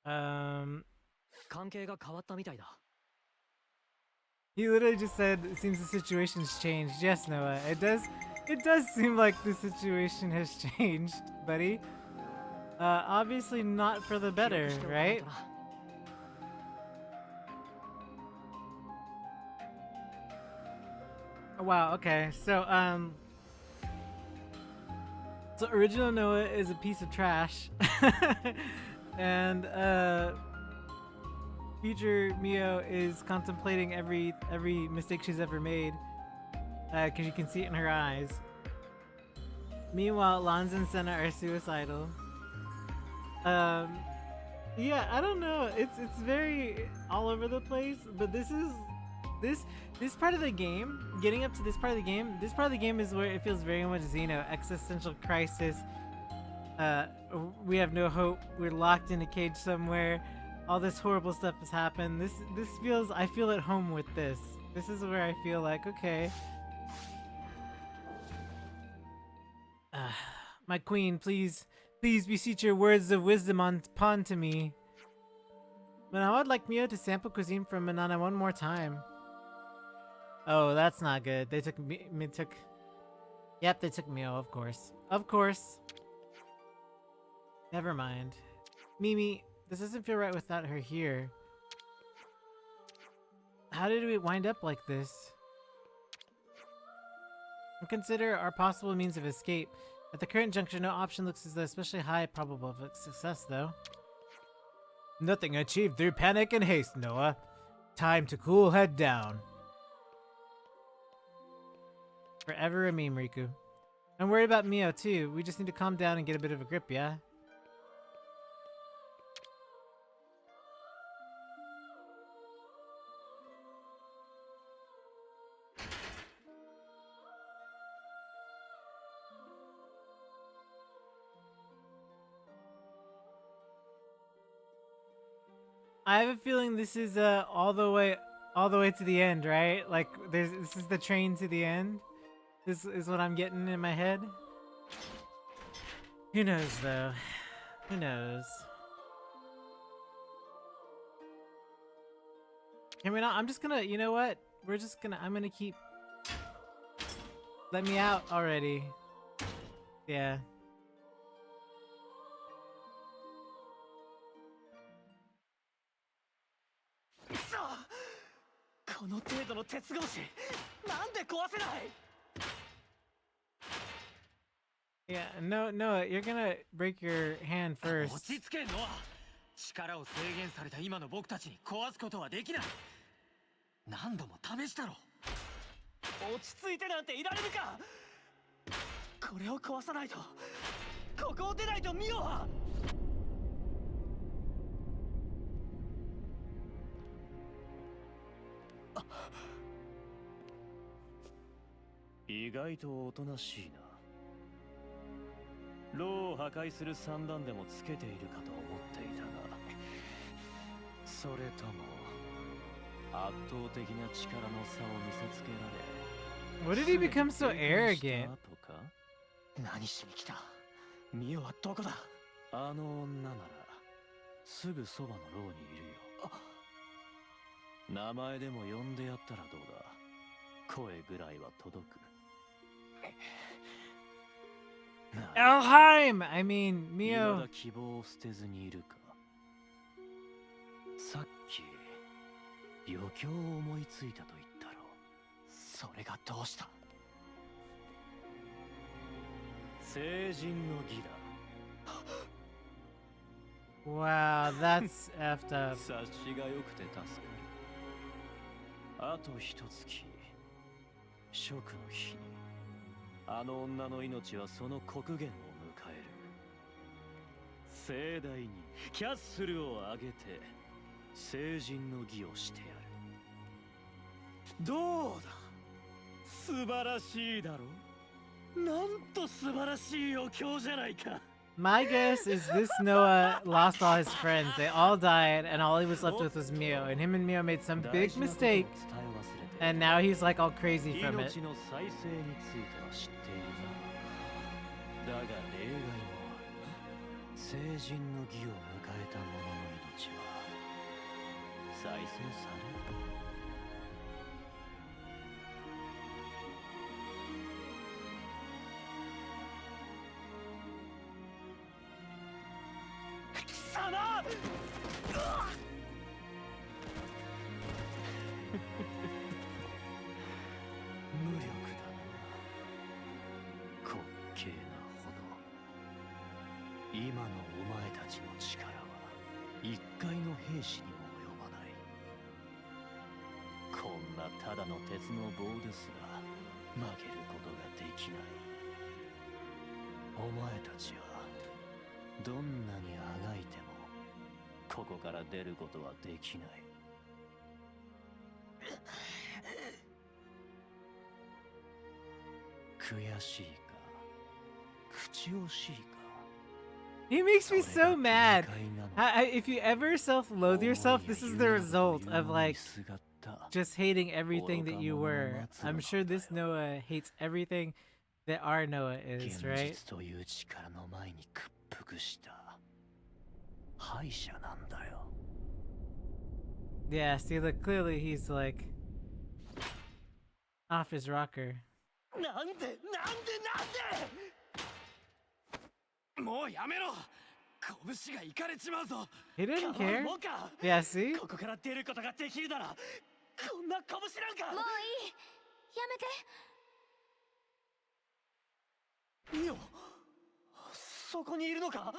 Um, 関係が変わったみたいだ。 he literally just said it seems the situation's changed. Yes, Noah, it does seem like the situation has changed, buddy. Obviously not for the 記憶 better, しておかないと right? な。 Wow, okay. So original Noah is a piece of trash. And future Mio is contemplating every mistake she's ever made. Cuz you can see it in her eyes. Meanwhile, Lanz and Senna are suicidal. Yeah, I don't know. It's very all over the place, but this part of the game, getting up to this part of the game, this part of the game is where it feels very much Xeno, existential crisis. We have no hope. We're locked in a cage somewhere. All this horrible stuff has happened. This feels, I feel at home with this. This is where I feel like, okay. My queen, please beseech your words of wisdom upon to me. But I would like Mio to sample cuisine from Manana one more time. Oh, that's not good. They took Yep, they took Mio, of course. Of course. Never mind. Mimi, this doesn't feel right without her here. How did we wind up like this? Consider our possible means of escape. At the current juncture, no option looks as though especially high probable of success, though. Nothing achieved through panic and haste, Noah. Time to cool head down. Forever a meme, Riku. I'm worried about Mio, too. We just need to calm down and get a bit of a grip, yeah? I have a feeling this is all the way to the end, right? Like this is the train to the end. This is what I'm getting in my head. Who knows though? Who knows? Can we not? I'm just gonna, you know what? I'm gonna keep. Let me out already. Yeah. この程度の鉄格子なんで壊せない。 Yeah, no, you're gonna break your hand 落 first. ち着けのは力を制限された今の僕たちに壊すことはできない。何度も試したろ。落ち着いてなんていられるか。これを壊さないと、ここを出ないとミオは。意外とおとなしいな。牢を破壊する算段でもつけているかと思っていたが、それとも圧倒的な力の差を見せつけられ、 What did he become so arrogant? 何しに来た。ミオはどこだ。あの女ならすぐそばの牢にいるよ。名前でも呼んでやったらどうだ。声ぐらいは届く。 Elheim! I mean, Mio. 未だ希望を捨てずにいるか。さっき余興を思いついたと言ったろう。それがどうした。成人の儀だ。 Wow, that's effed up. 察しが良くて助かる。あと一月、食の日にあの女の命はその刻限を迎える。盛大にキャッスルを上げて成人の儀をしてやる。どうだ、素晴らしいだろう。なんと素晴らしいお経じゃないか。 My guess is this Noah lost all his friends. They all died, and all he was left with was Mio. And him and Mio made some big mistake, and now he's like all crazy from it. 命の再生については知っているが、だが例外もある。成人の儀を迎えた者の命は再生される。貴様！無力だな、滑稽なほど。今のお前たちの力は一介の兵士にも及ばない。こんなただの鉄の棒ですら曲げることができない。お前たちはどんなにあがいてもここから出ることはできない。悔しいか口惜しいか。 He makes me so mad. If you ever self-loathe yourself, this is the result of like just hating everything that you were. I'm sure this Noah hates everything that our Noah is, right? 現実という力の前に屈服した敗者なんだよ。 Yeah, see, look, clearly he's like off his rocker. なんでもうやめろ。拳がいかれちまうぞ。 He didn't 構う care. もんか。 Yeah, see? ここから出ることができるならこんな拳なんか。もういい、やめて。いいよ。そこにいるのか。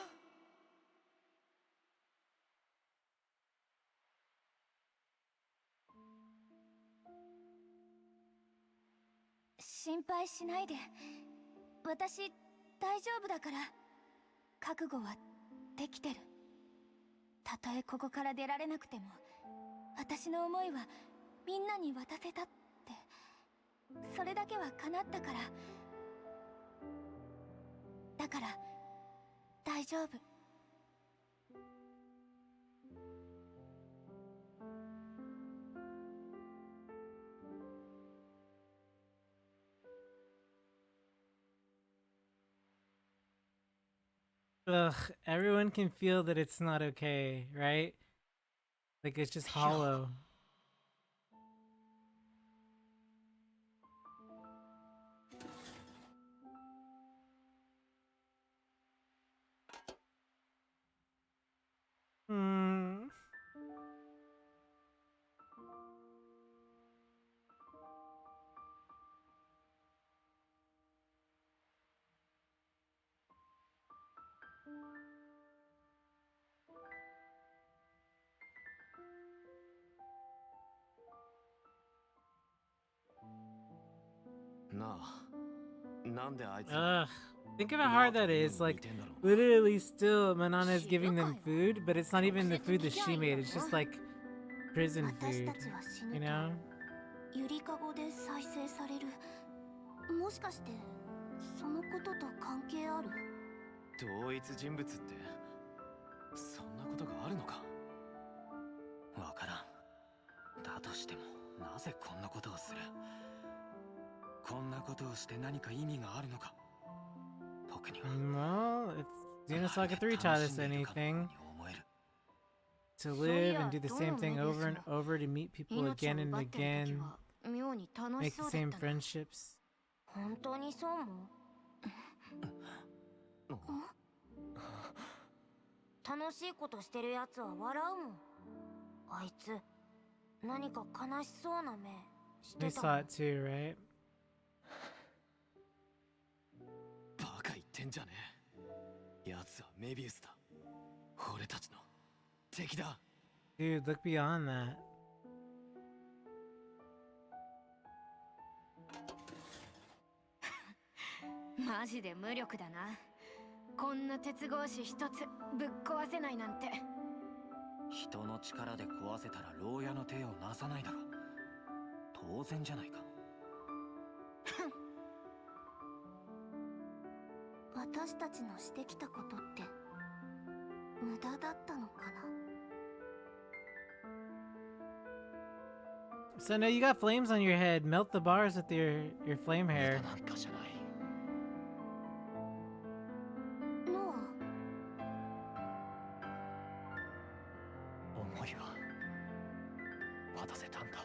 心配しないで。私大丈夫だから。覚悟はできてる。たとえここから出られなくても、私の思いはみんなに渡せたって、それだけは叶ったから。だから大丈夫。Ugh, everyone can feel that it's not okay, right? Like it's just hollow. Hmm. Ugh. Think of how hard that is. Like, literally, still, Manana is giving them food, but it's not even the food that she made. It's just like prison food, you know? ゆりかごで再生される。もしかしてそのことと関係ある？同一人物ってそんなことがあるのか。わからん。だとしてもなぜこんなことをする。こんなことをして何か意味があるのか。特には。 Well, if Xenosaga 3 taught us anything, to live and do the same thing over and over, to meet people again and again, make the same friendships. 本当にそう思う？楽しいことしてるやつは笑うもん。あいつ何か悲しそうな目して They た saw it too, right? バカ言ってんじゃねえ。奴はメビウスだ。俺たちの敵だ。 Dude, look beyond that. マジで無力だな。こんな鉄格子一つぶっ壊せないなんて。人の力で壊せたら牢屋の手をなさないだろう。当然じゃないか。私たちのしてきたことって無駄だったのかな。 So now you got flames on your head. Melt the bars with your flame hair. なんかじゃない。ノ果たせたんだ。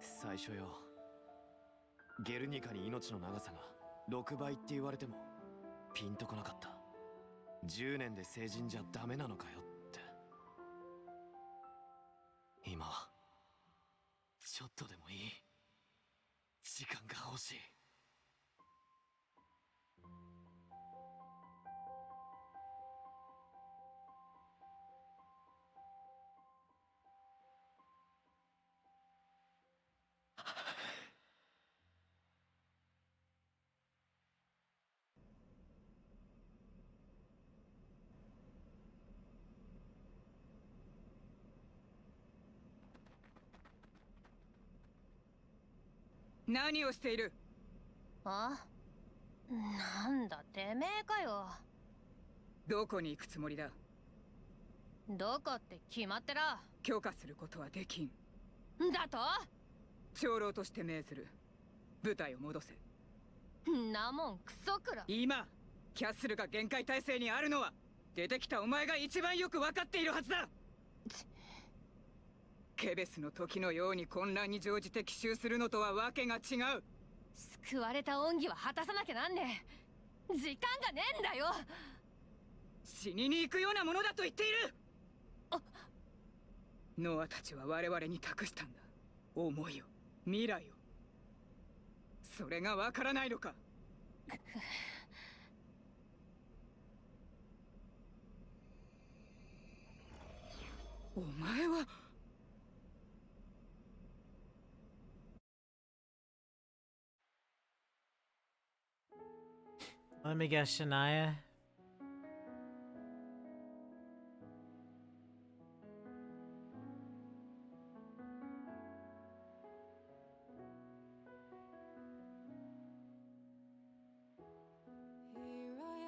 最初よ、ゲルニカに命の長さが6倍って言われてもピンとこなかった。10年で成人じゃダメなのかよって。今ちょっとでもいい時間が欲しい。何をしている？あ、なんだてめえかよ。どこに行くつもりだ？どこって決まってら。許可することはできん。だと？長老として命ずる。部隊を戻せ。んなもんクソくら。今キャッスルが限界態勢にあるのは出てきたお前が一番よく分かっているはずだ。ケベスの時のように混乱に乗じて奇襲するのとはわけが違う。救われた恩義は果たさなきゃなんねえ。時間がねえんだよ。死にに行くようなものだと言っている。ノアたちは我々に託したんだ。思いを、未来を。それがわからないのか。お前は。Let me guess, Shania.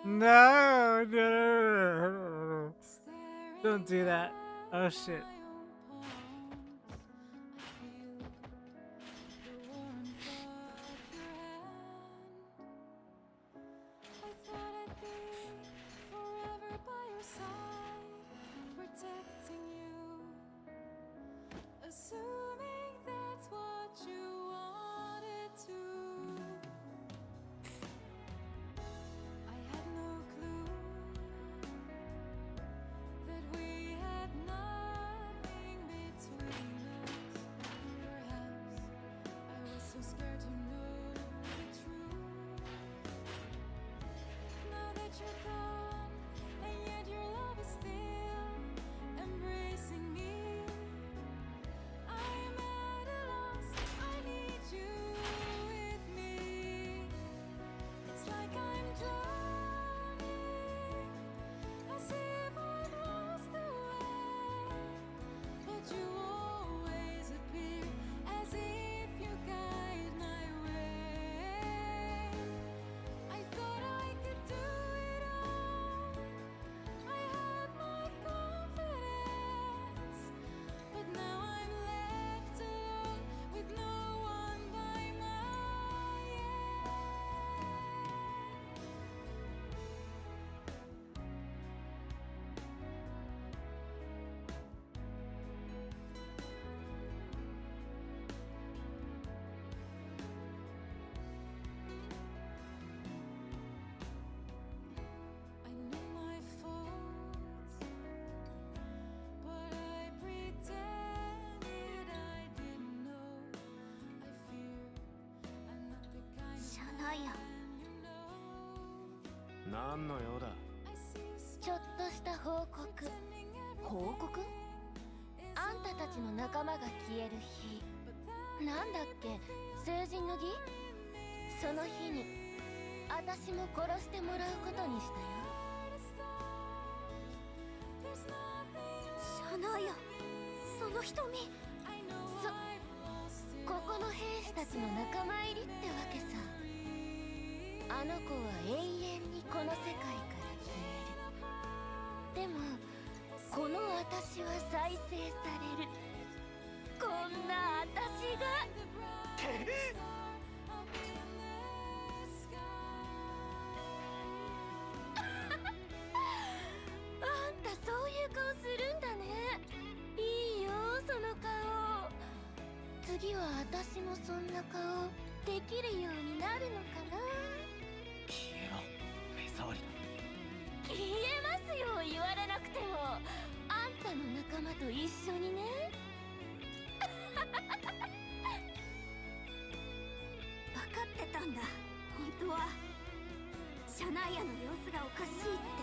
No, no. Don't do that. Oh shit. Shania。何の用だ？ちょっとした報告。報告？あんたたちの仲間が消える日。なんだっけ、成人の儀？その日に私も殺してもらうことにしたよ。シャナヤ、その瞳。ここの兵士たちの仲間入りってわけさ。あの子は永遠にこの世界から消える。でもこの私は再生される。こんな私が次は私もそんな顔できるようになるのかな。消えろ目障り消えますよ、言われなくても。あんたの仲間と一緒にね。分かってたんだ、本当は。シャナイアの様子がおかしいって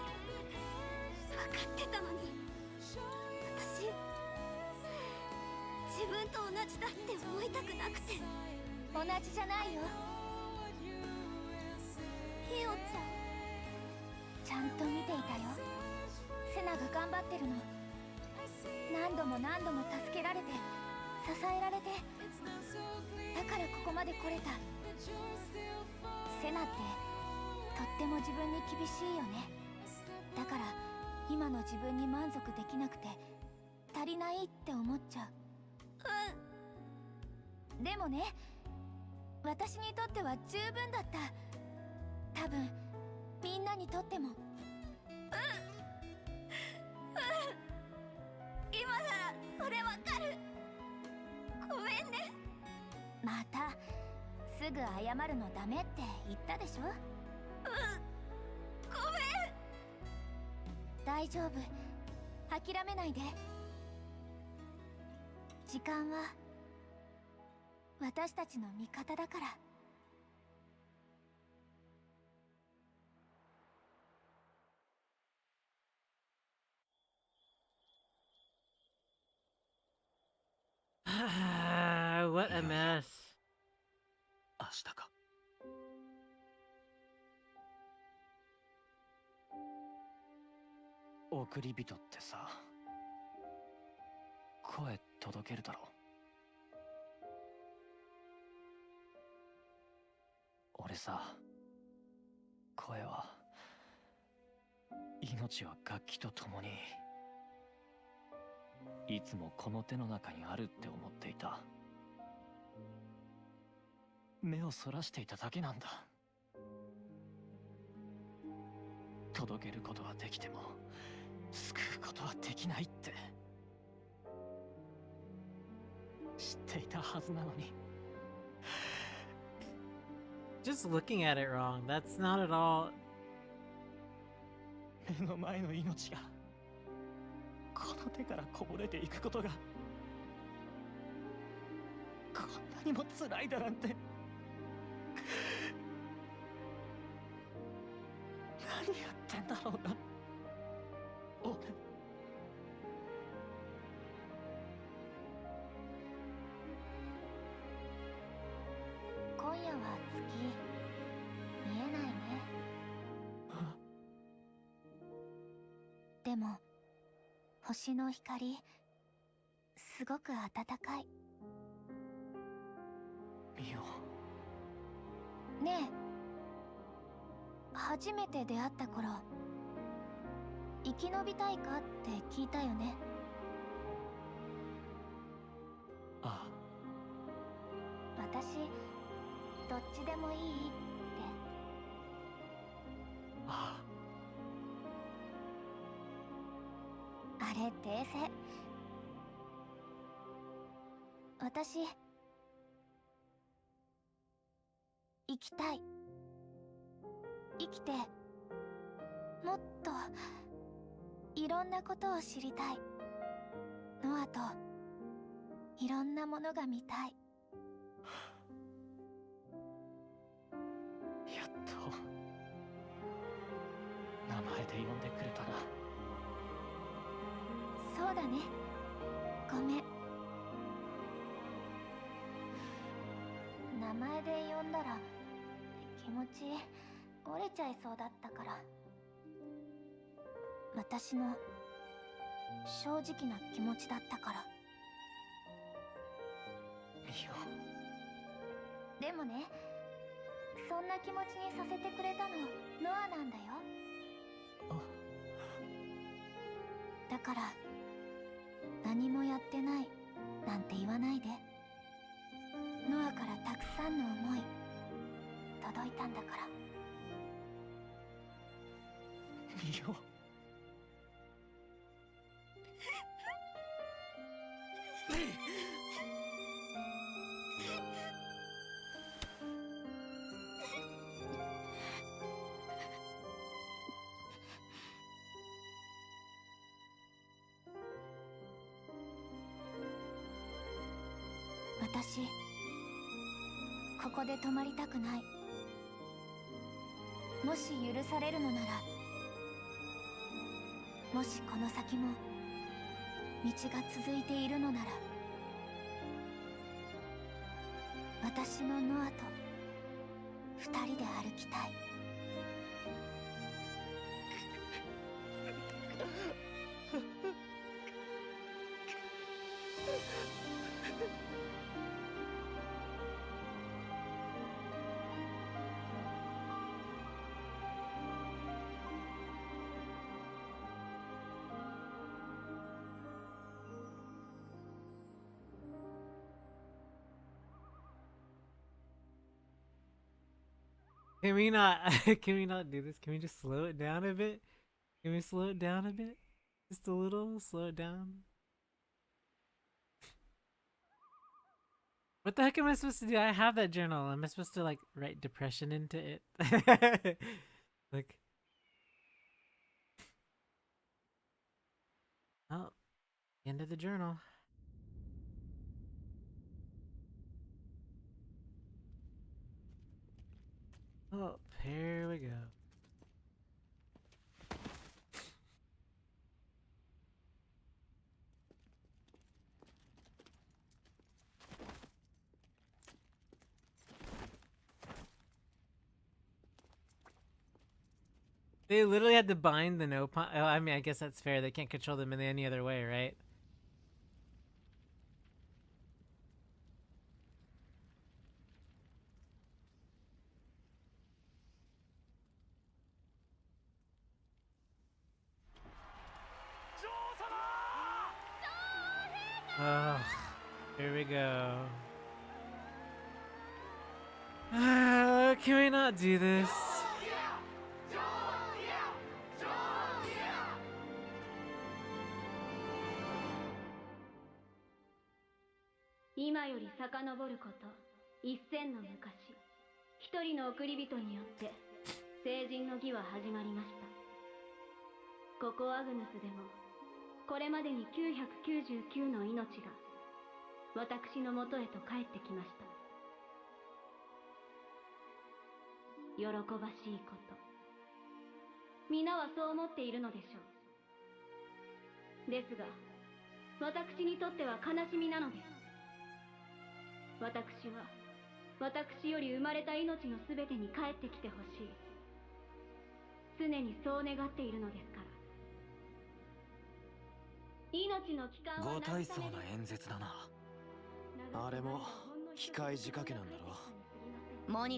分かってたのに、私自分と同じだって思いたくなくて。同じじゃないよ、ヒヨちゃん。ちゃんと見ていたよ。セナが頑張ってるの。何度も何度も助けられて支えられて、だからここまで来れた。セナってとっても自分に厳しいよね。だから今の自分に満足できなくて足りないって思っちゃう。でもね、私にとっては十分だった。多分みんなにとっても。今ならそれわかる。ごめんね。またすぐ謝るのダメって言ったでしょ。ごめん。大丈夫、諦めないで。時間は私たちの味方だから。What a mess. 明日か。送り人ってさ、声届けるだろ。俺さ、声は、命は楽器と共にいつもこの手の中にあるって思っていた。目をそらしていただけなんだ。届けることはできても救うことはできないって知っていたはずなのに。 Just looking at it wrong. That's not at all. 目の前の命がこの手からこぼれていくことがこんなにも辛いだなんて。何やってんだろうな俺。今夜は月見えないね。でも星の光すごく暖かい。ミオ、ねえ、初めて出会った頃生き延びたいかって聞いたよね。あ私どっちでもいいって。あ、あれ訂正。私生きたい。生きてもっといろんなことを知りたい。ノアといろんなものが見たい。やっと名前で呼んでくれたな。そうだね、ごめん。名前で呼んだら気持ち折れちゃいそうだったから。私の正直な気持ちだったから。ミオ、でもね、そんな気持ちにさせてくれたのノアなんだよ。だから何もやってないなんて言わないで。ノアからたくさんの思い届いたんだから。ミオ、私ここで止まりたくない。もし許されるのなら、もしこの先も道が続いているのなら、私のノアと二人で歩きたい。Can we not? Can we not do this? Can we just slow it down a bit? Can we slow it down a bit? Just a little. Slow it down. What the heck am I supposed to do? I have that journal. Am I supposed to like write depression into it? Like, oh, end of the journal. Oh, here we go. They literally had to bind the no pun. Oh, I mean, I guess that's fair. They can't control them in any other way, right? Oh, here we go. Can we not do this?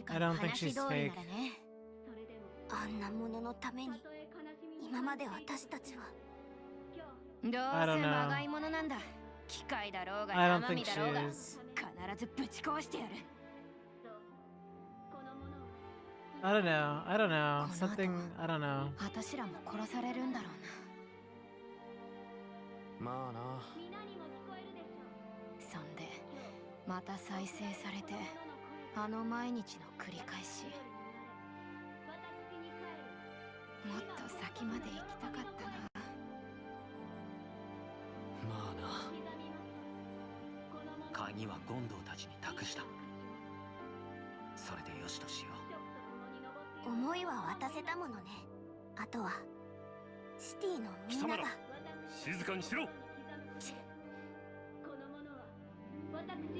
I don't think she's fake. あんなもののために今まで私たちは。どうせ I don't know. まがいものなんだ。機械だろうが I don't 生 think 身だ she ろうが is. 必ずぶち壊してやる。I don't know. I don't know. Something. I don't know. 私らも殺されるんだろうな。まあな。そんでまた再生されて、あの毎日の繰り返し。もっと先まで行きたかったな。まあな。鍵はゴンドウたちに託した。それでよしとしよう。思いは渡せたものね。あとはシティのみんなが。静かにしろ。私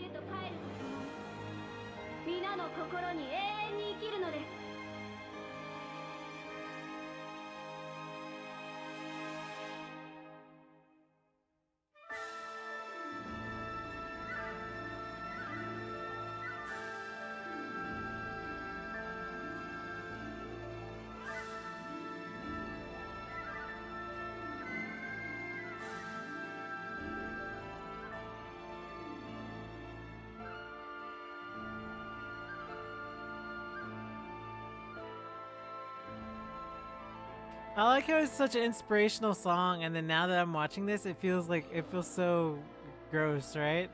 へと帰るとともに皆の心に永遠に生きるのです。I like how it's such an inspirational song, and then now that I'm watching this, it feels so gross, right?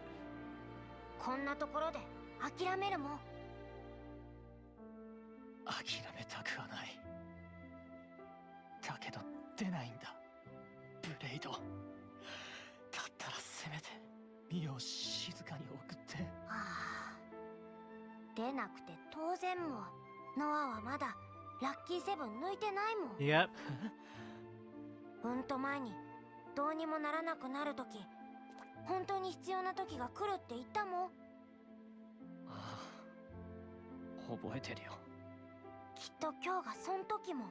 こんなところで諦めるも。諦めたくはない。だけど出ないんだ。ブレイド。だったらせめてミオを静かに送って。出なくて当然も。ノアはまだラッキーセブン抜いてないもん。Yep. うんと前にどうにもならなくなるとき、本当に必要な時が来るって言ったもん。ああ、覚えてるよ。きっと今日がそん時も、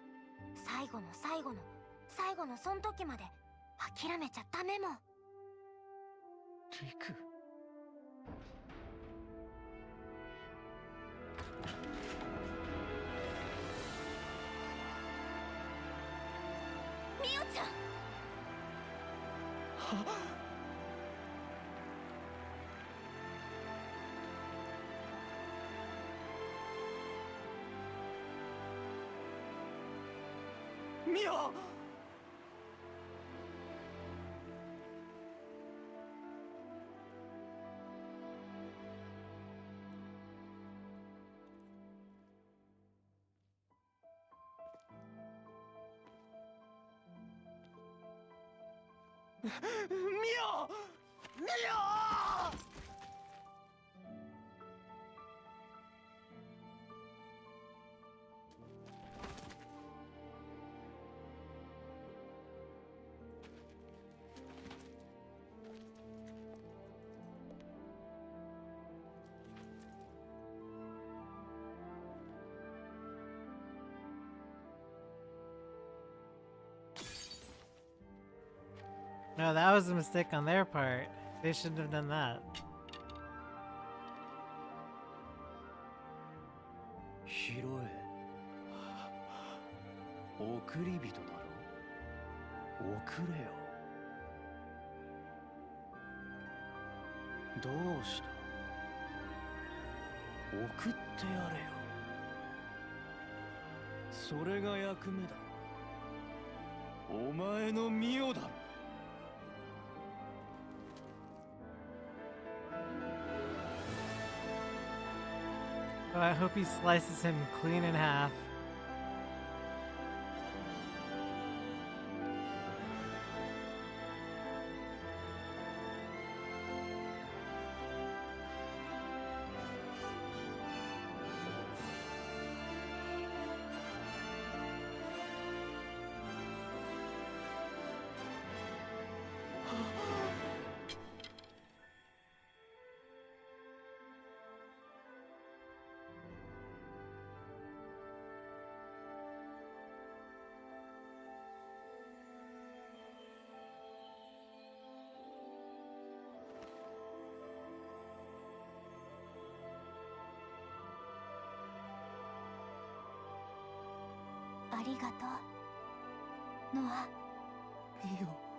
最後の最後の最後のそん時まで諦めちゃダメもん。リク。ミオちゃん。ミオ。ミオ！ミオ！No, that was a mistake on their part. They shouldn't have done that. 拾え。送り人だろ。送れよ。どうした。送ってやれよ。それが役目だ。お前のミオだろ。Oh, I hope he slices him clean in half.ありがとう、ノア。ミオ。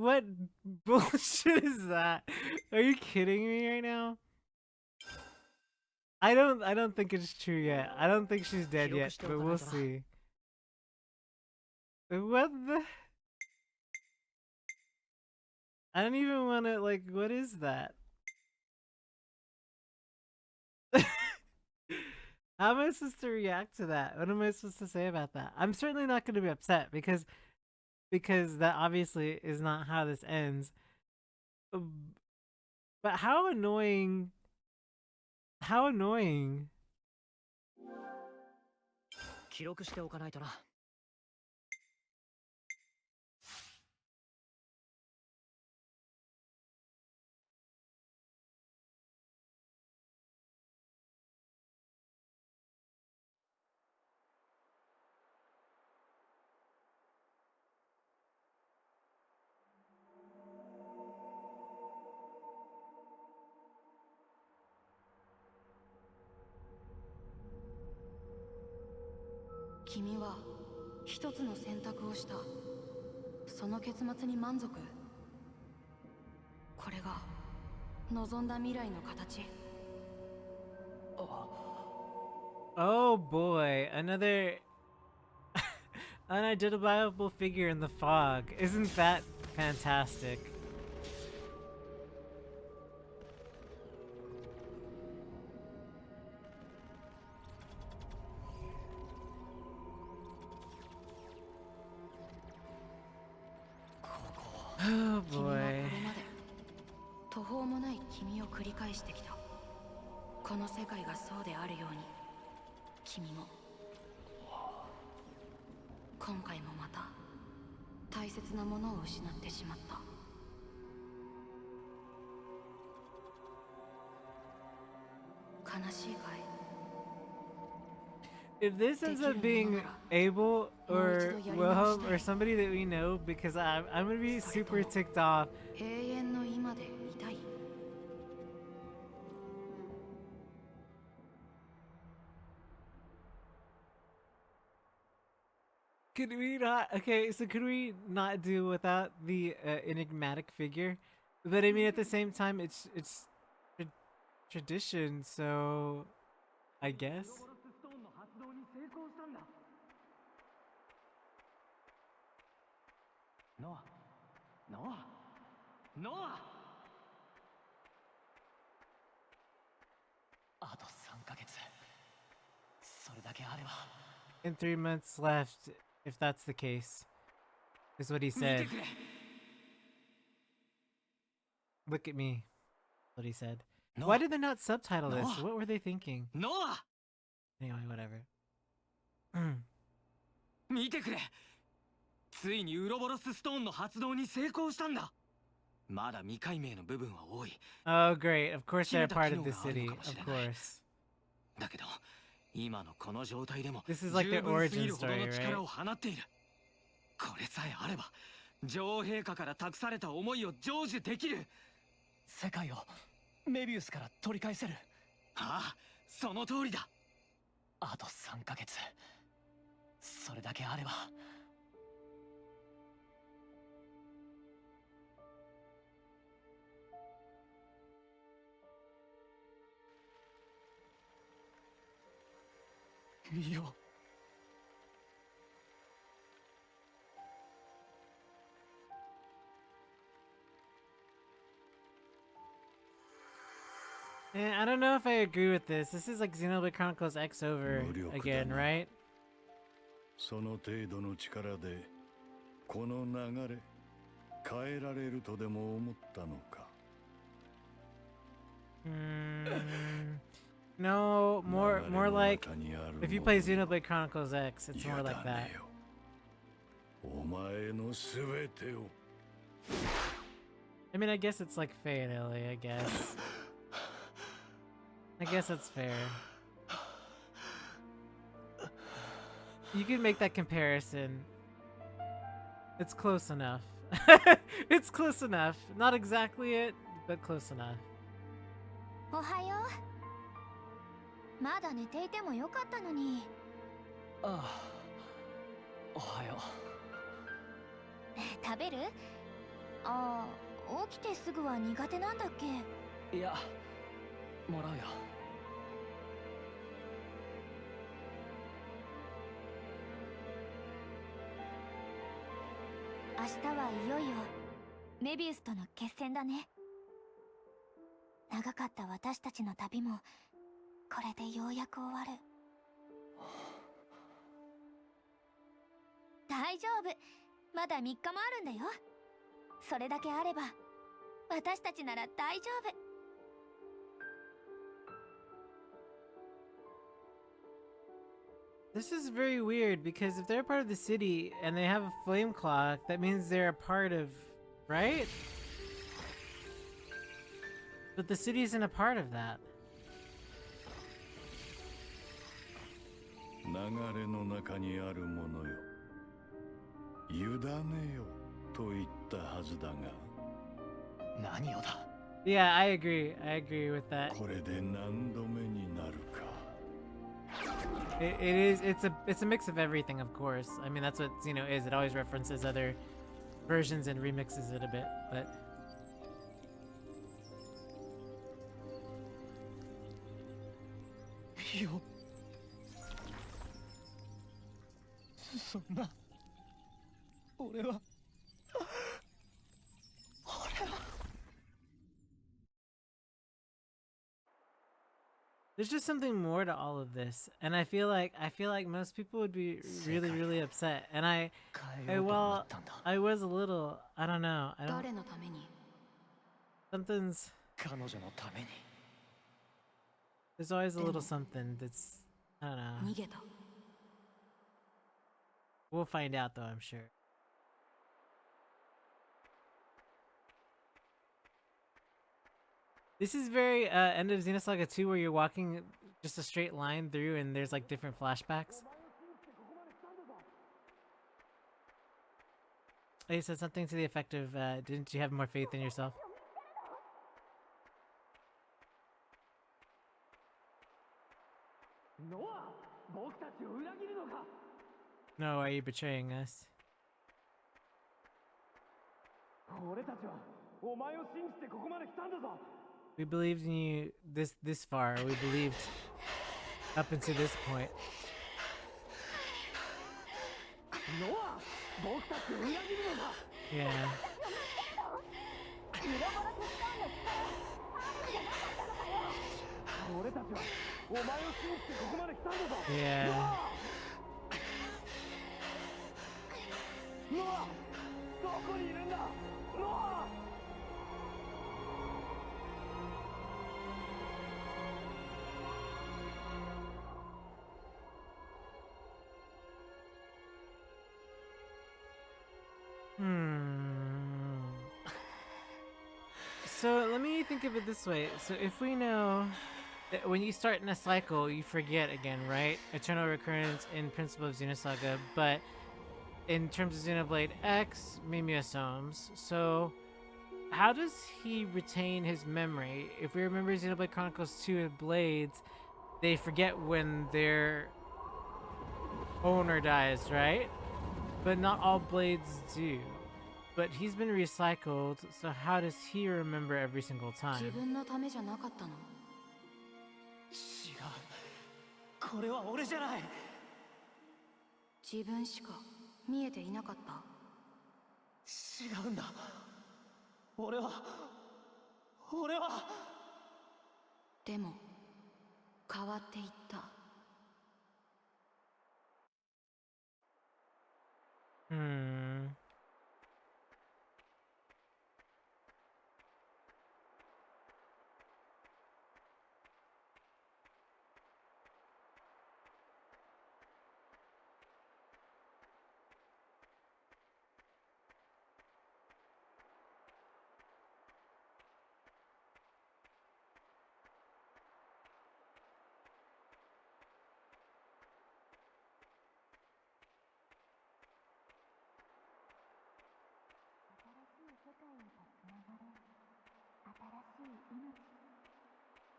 What bullshit is that? Are you kidding me right now? I don't think it's true yet. I don't think she's dead yet, but we'll see. What the? I don't even want to, like, what is that? How am I supposed to react to that? What am I supposed to say about that? I'm certainly not going to be upset because that obviously is not how this ends. But how annoying. How annoying. 記録しておかないとな。君は一つの選択をした。その結末に満足？これが望んだ未来の形。Oh boy, another unidentifiable figure in the fog. Isn't that fantastic? Oh 君はこ boy. れまで途方もない君を繰り返してきた。この世界がそうであるように、君も今回もまた大切なものを失ってしまった。悲しいかい？ If this ends up being Abel or Wilhelm or somebody that we know, because I'm gonna be super ticked off. 永遠の今でいたい。Could we not? Okay, so could we not do without the enigmatic figure? But I mean, at the same time, it's tradition, so I guess. ストーンの発動に成功したんだ。ノア、ノア、ノア。あと3ヶ月。それだけあれば。In 3 months left, if that's the case, is what he 見 said. てくれ。Look at me. What he said. No. Why did they not subtitle this? No. What were they thinking? ノア。Anyway, whatever. 見てくれ。ついにウロボロスストーンの発動に成功したんだ。まだ未解明の部分は多い。 Oh, great. Of course they're part of the city. Of course. だけど、今のこの状態でも This is like their 十分すぎ origin るほど story, の right? 力を放っている。これさえあれば、女王陛下から託された思いを成就できる。世界をメビウスから取り返せる。ああ、その通りだ。あと3ヶ月。それだけあれば。見よ。I don't know if I agree with this. This is like Xenoblade Chronicles X over again, right? その程度の力でこの流れ変えられるとでも思ったのか。No, more like if you play Xenoblade Chronicles X, it's more like that. お前のすべてを。 I mean, I guess it's like Faye and Ellie, I guess. I guess that's fair. You can make that comparison. It's close enough. It's close enough. Not exactly it, but close enough. おはよう。まだ寝ていてもよかったのに。ああ、おはよ食べる？ああ、起きてすぐは苦手なんだっけ？う。いや、もらうよ。明日はいよいよメビウスとの決戦だね。長かった私たちの旅もこれでようやく終わる。大丈夫、まだ3日もあるんだよ。それだけあれば私たちなら大丈夫。This is very weird because if they're part of the city and they have a flame clock, that means they're a part of, right? But the city isn't a part of that. 流れの中にあるものよ。委ねよと言ったはずだが。何をだ。 Yeah, I agree. I agree with that. これで何度目になるか。It is. It's a mix of everything, of course. I mean, that's what Xeno is. It always references other versions and remixes it a bit, but. よそんな俺は There's just something more to all of this, and I feel like most people would be really upset. And I well, I was a little. I don't know. I don't. 誰のために Something's. 彼女のために There's always a little something that's. I don't know. 逃げた We'll find out, though. I'm sure. This is very end of Xenosaga 2 where you're walking just a straight line through and there's like different flashbacks. Oh, you said something to the effect of, didn't you have more faith in yourself? No, are you betraying us? We believed in you this far. We believed up until this point. Yeah. Yeah. So let me think of it this way. So if we know that when you start in a cycle, you forget again, right? Eternal recurrence in Principle of Xenosaga, but in terms of Xenoblade X, Mimeosomes. So how does he retain his memory? If we remember Xenoblade Chronicles 2 and Blades, they forget when their owner dies, right? But not all Blades do. But he's been recycled, so how does he remember every single 自 time? 分のためじゃなかったの 違うこれは俺じゃない 自分しか見えていなかった 違うんだ俺はでも変わっていった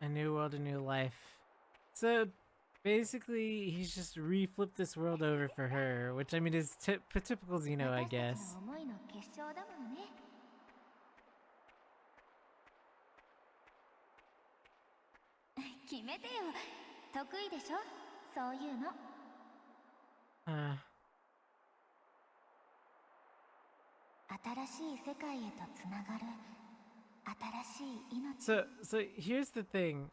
A new world, a new life. So basically, he's just reflipped this world over for her, which I mean is typical Xeno, I guess. 思いの結晶だものね。決めてよ。得意でしょそういうの。新しい世界へとつながる新しい命。So here's the thing.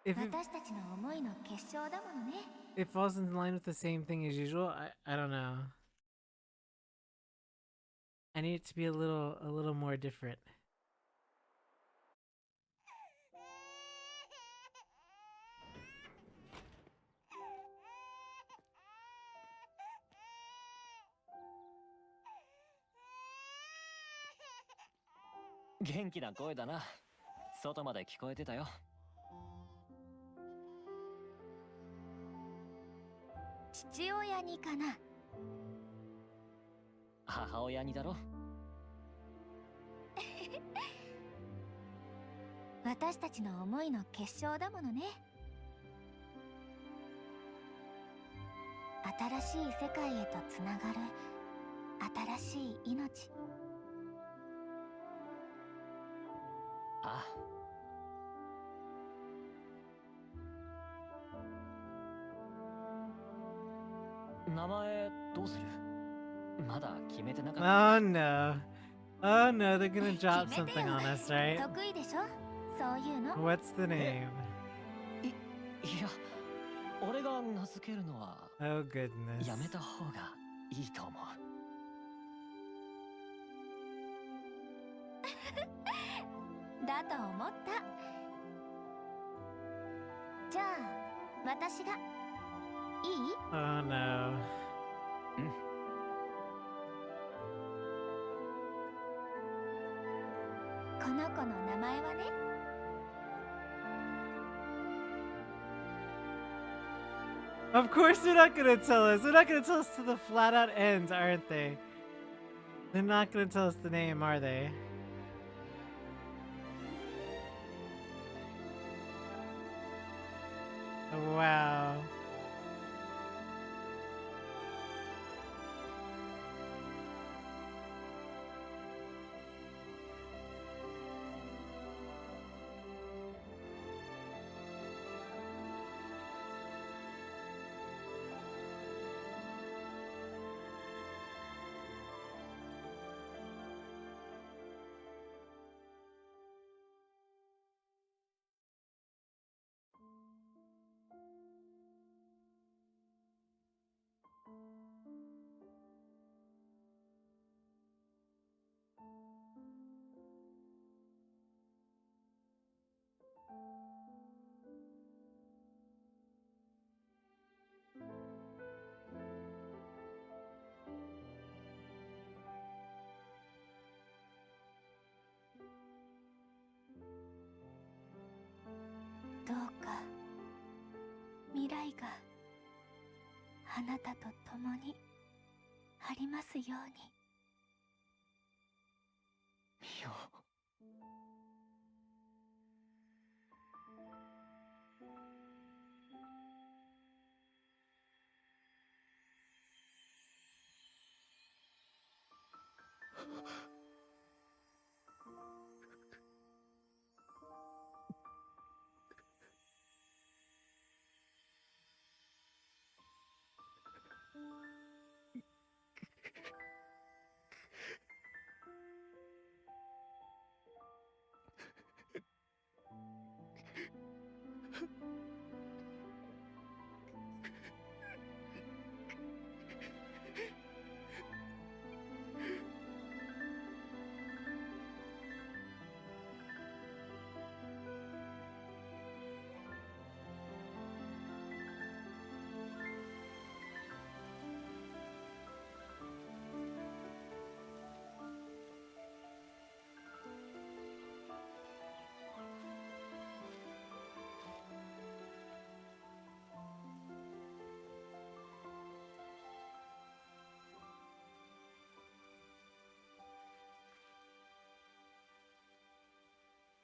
If 私たちの思いの結晶だものね。 it falls in line with the same thing as usual, I don't know. I need it to be a little more different.「元気な声だな外まで聞こえてたよ」父親にかな。母親にだろ私たちの思いの結晶だものね。新しい世界へとつながる新しい命。ああ、名前どうする？まだ決めてなかった。 Oh no. Oh no, they're gonna drop 決めて something よ。 on us, right? 得意でしょそういうの。 What's the name? いや、俺が名付けるのは Oh goodness. やめた方がいいと思う。だと思った。じゃあ私がいい？ Oh no. この子の名前はね、Of course they're not gonna tell us. They're not gonna tell us to the flat out end, aren't they? They're not gonna tell us the name, are they? Wow.どうか未来があなたと共にありますように。ミオ。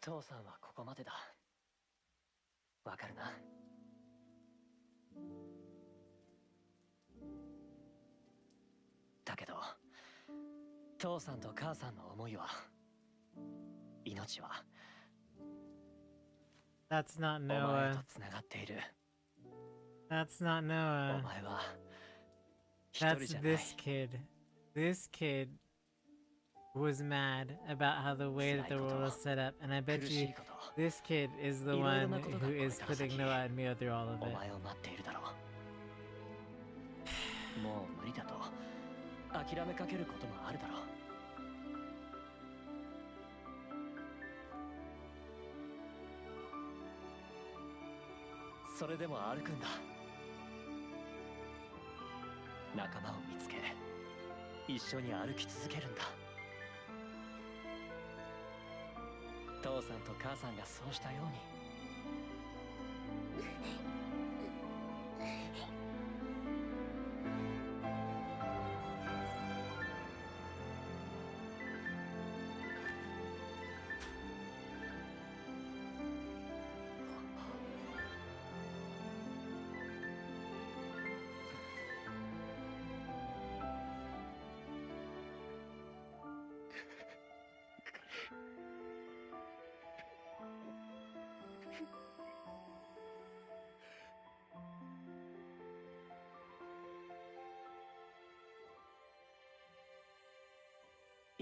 父さんはここまでだ。わかるな。だけど、父さんと母さんの思いは、命は、That's not お前 Noah. とつながっている。 That's not お Noah. 前は、一人 That's じゃない。 this kid. This kid was mad about how the way that the world was set up, and I bet 苦 you しいこと、 this kid is the いろいろ one なことが who これ is から putting 先、 Noah and Mio through all of お it. 前を待っているだろう。もう無理だと諦めかけることもあるだろう。それでも歩くんだ。仲間を見つけ、一緒に歩き続けるんだ。父さんと母さんがそうしたように。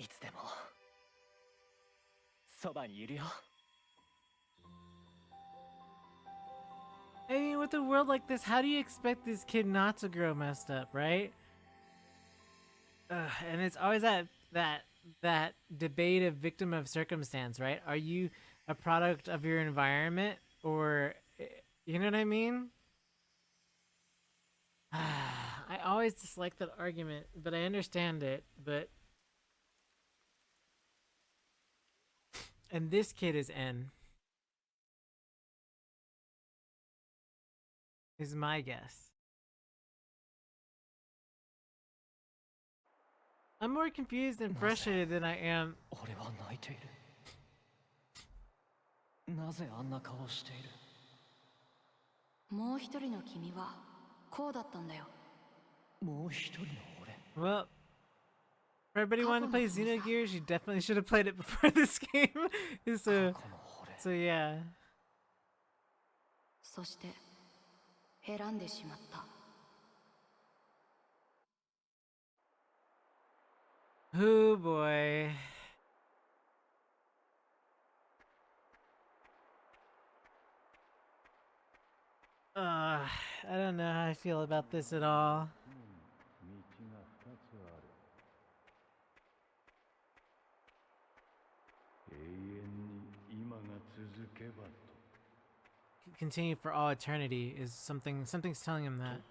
いつでもそばにいるよ。 I mean, with a world like this, how do you expect this kid not to grow messed up, right? And it's always that debate of victim of circumstance, right? Are you a product of your environment, or you know what I mean? I always dislike that argument, but I understand it. But and this kid is N, is my guess. I'm more confused and frustrated than I am. 俺は泣いている。なぜあんな顔をしている。もう一人の君はこうだったんだよ。もう一人の俺。 Well, for everybody wanting to play Xenogears, you definitely should have played it before this game. So yeah. そして選んでしまった。 Oh boy. I don't know how I feel about this at all. Continue for all eternity is something's telling him that.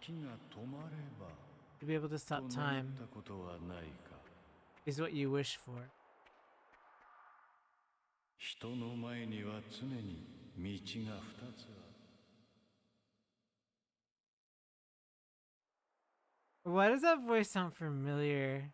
To be able to stop time is what you wish for. 人の前には常に道が二つある。 Why does that voice sound familiar?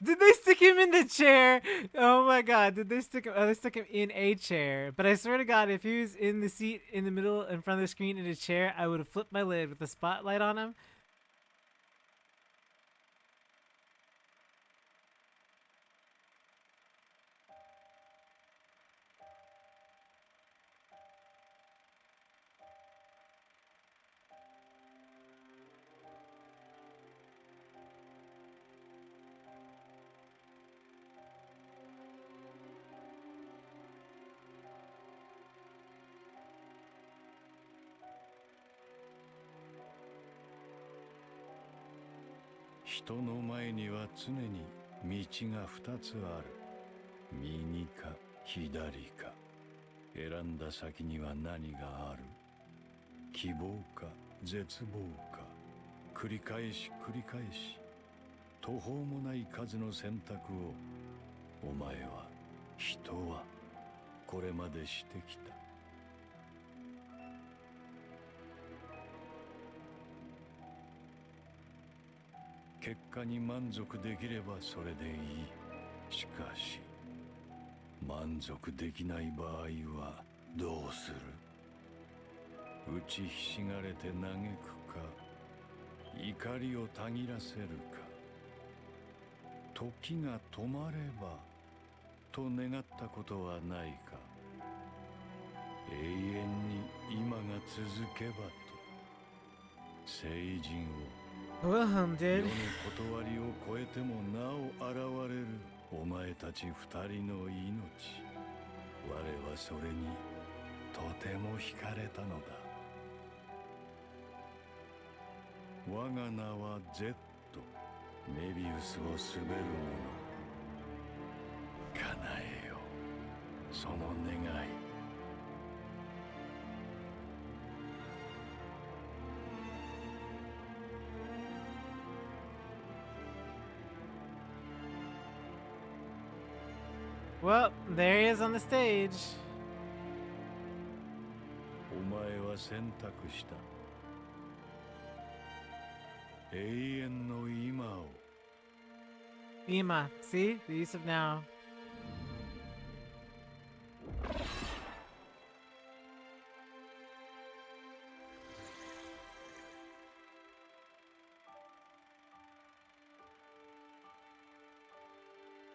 Did they stick him in the chair? Oh my god, did they stick him? Oh, they stuck him in a chair. But I swear to god, if he was in the seat in the middle in front of the screen in a chair, I would have flipped my lid with the spotlight on him.「人の前には常に道が二つある。右か左か。選んだ先には何がある。希望か絶望か。繰り返し繰り返し。途方もない数の選択をお前は人はこれまでしてきた。結果に満足できればそれでいい。しかし満足できない場合はどうする。打ちひしがれて嘆くか、怒りをたぎらせるか。時が止まればと願ったことはないか。永遠に今が続けばと聖人を Well, dude. 世の断りを超えてもなお現れるお前たち二人の命。我はそれにとても惹かれたのだ。我が名は Z。メビウスを滑る者。叶えよその願い。Well, there he is on the stage. お前は選択した。永遠の今を。Ima, see? The use of now.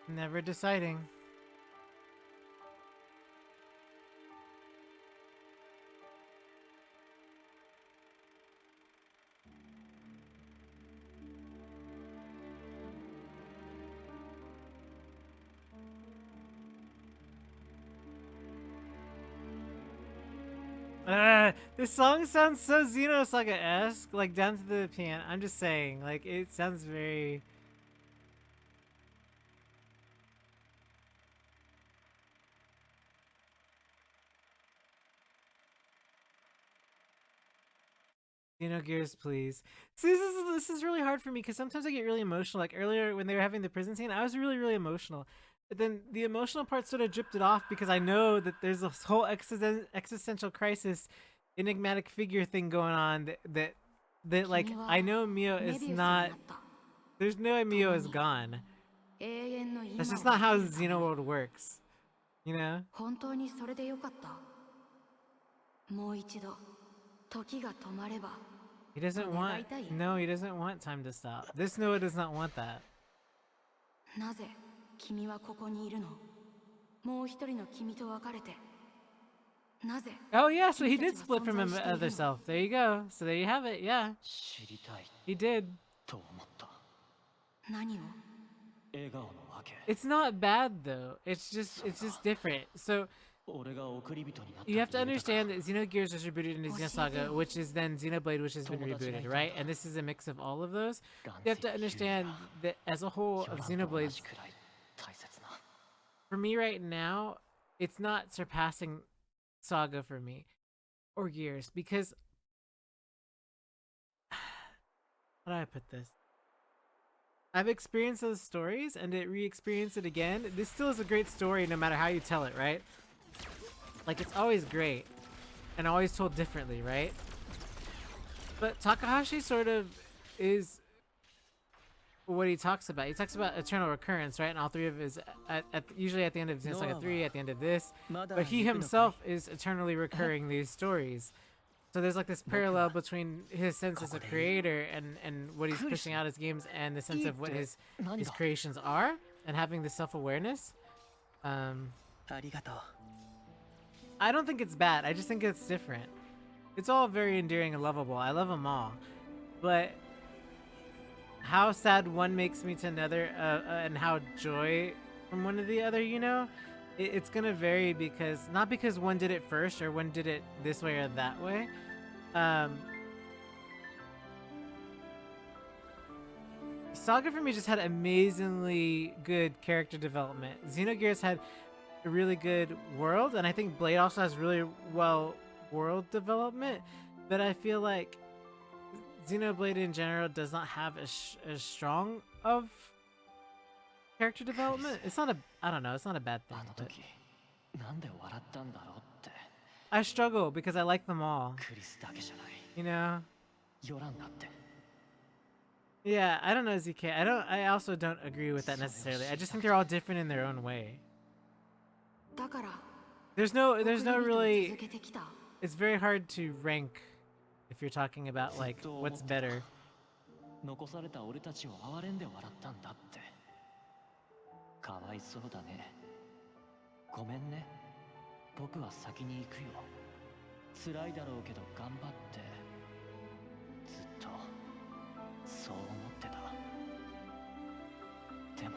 Never deciding. This song sounds so Xenosaga-esque, like down to the piano. I'm just saying, like it sounds very. Xenogears, please. See, this is really hard for me because sometimes I get really emotional. Like earlier when they were having the prison scene, I was really emotional. But then the emotional part sort of drifted off because I know that there's this whole existential crisis, enigmatic figure thing going on that like I know Mio is not. There's no way Mio is gone. That's just not how Xenoworld works, you know. 本当にそれでよかった。もう一度時が止まれば。 He doesn't want. No, he doesn't want time to stop. This Noah does not want that. なぜ君はここにいるの？もう一人の君と別れて。なぜ？ Oh yeah, so he did split from his other self. There you go. So there you have it. Yeah. 知りたい He did. と思った。何を？ 笑顔のわけ。 It's not bad though. It's just different. So 俺が送り人になった you have to 理由だから understand that Xenogears was rebooted into Xenosaga, which is then Xenoblade, which has been rebooted, right? And this is a mix of all of those. You have to understand that as a whole of 同 Xenoblades, じくらい大切な。 for me right now, it's not surpassing Saga for me or Gears because how do I put this? I've experienced those stories and to re-experience it again. This still is a great story no matter how you tell it, right? Like it's always great and always told differently, right? But Takahashi sort of is what he talks about. He talks about eternal recurrence, right? And all three of his, usually at the end of Xenosaga 3, at the end of this. But he himself is eternally recurring these stories. So there's like this parallel between his sense as a creator and what he's pushing out as games and the sense of what his creations are and having the self-awareness. ありがとう。 I don't think it's bad. I just think it's different. It's all very endearing and lovable. I love them all. But how sad one makes me to another and how joy from one to the other, you know? It's gonna vary because, not because one did it first or one did it this way or that way. Saga for me just had amazingly good character development. Xenogears had a really good world, and I think Blade also has really well world development, but I feel like Xenoblade in general does not have as strong of character development. It's not a, I don't know, it's not a bad thing. あの But 時なんで笑ったんだろうって I struggle because I like them all, クリスだけじゃない you know? ヨランだって Yeah, I don't know, ZK. I also don't agree with that necessarily. I just think they're all different in their own way. だから。 There's no 送り人を really, 続けてきた。 it's very hard to rank if you're talking about like what's better. 残された俺たちを哀れんで笑ったんだってかわいそうだねごめんね僕は先に行くよ辛いだろうけど頑張ってずっとそう思ってたでも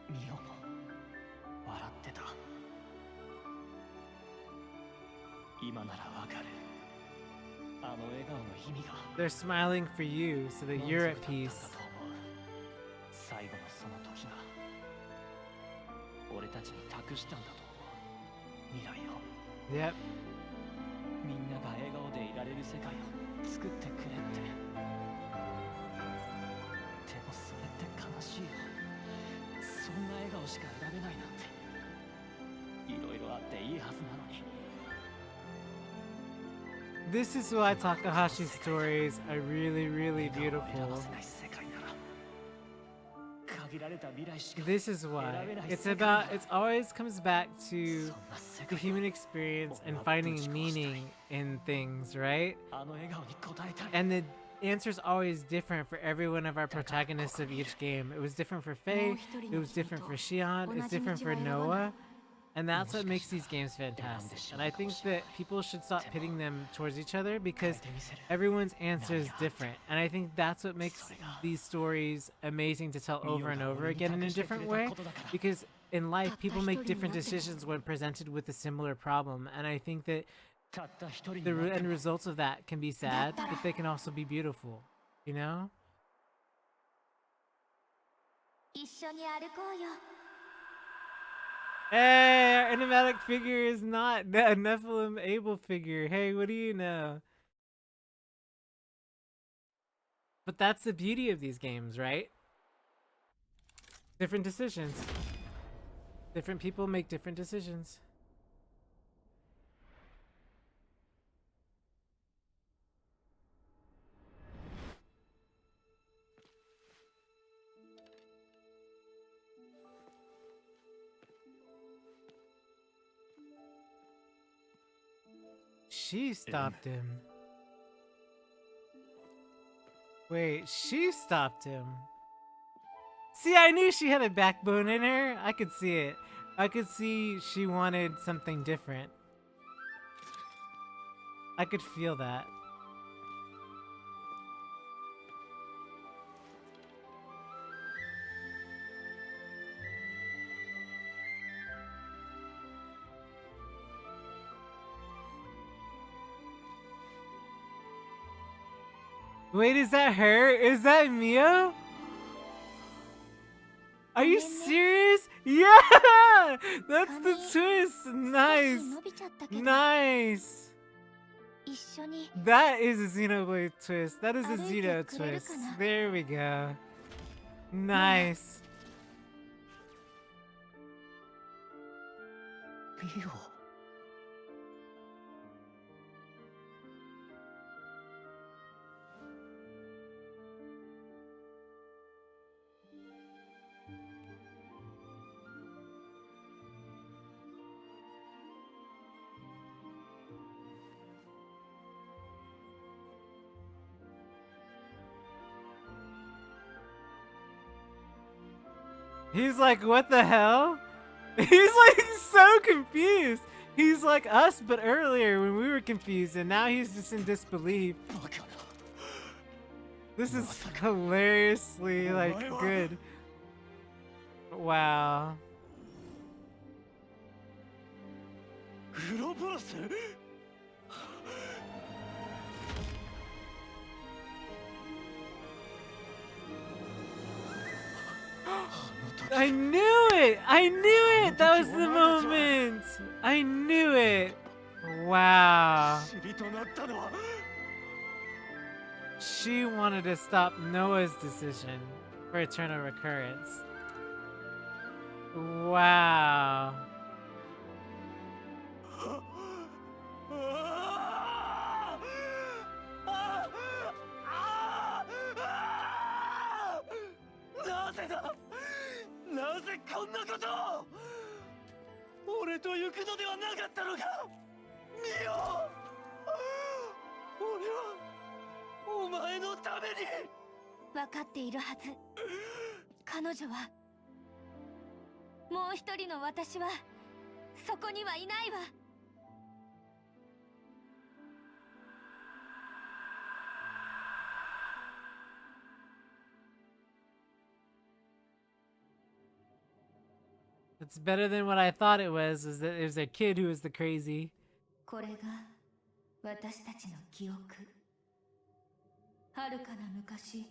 ミオも笑ってた今ならわかるあの笑顔の意味が They're smiling for you so that you're at peace. 最後のその時が俺たちに託したんだと思う未来を Yep. みんなが笑顔でいられる世界を作ってくれってでもそれって悲しいよそんな笑顔しか選べないなんていろいろあっていいはずなのに This is why Takahashi's stories are really beautiful. This is why. It always comes back to the human experience and finding meaning in things, right? And the answer's always different for every one of our protagonists of each game. It was different for Faye, it was different for Shion, it's different for Noah. And that's what makes these games fantastic. And I think that people should stop pitting them towards each other because everyone's answer is different. And I think that's what makes these stories amazing to tell over and over again in a different way. Because in life, people make different decisions when presented with a similar problem. And I think that the end results of that can be sad, but they can also be beautiful, you know? 一緒に歩こうよ。 Hey, our enigmatic figure is not a Nephilim Abel figure. Hey, what do you know? But that's the beauty of these games, right? Different decisions. Different people make different decisions. She stopped him. Wait, she stopped him. See, I knew she had a backbone in her. I could see it. I could see she wanted something different. I could feel that. Wait, is that her? Is that Mio? Are you serious? Yeah! That's the twist! Nice! Nice! That is a Xenoblade twist. That is a Xeno twist. There we go. Nice. Mio. He's like, what the hell? He's like so confused. He's like us, but earlier when we were confused, and now he's just in disbelief. This is hilariously like good. Wow. I knew it! I knew it! That was the moment! I knew it! Wow. She wanted to stop Noah's decision for eternal recurrence. Wow. It's better than what I thought it was, is that it was a kid who was the crazy. これが私たちの記憶。遥かな昔、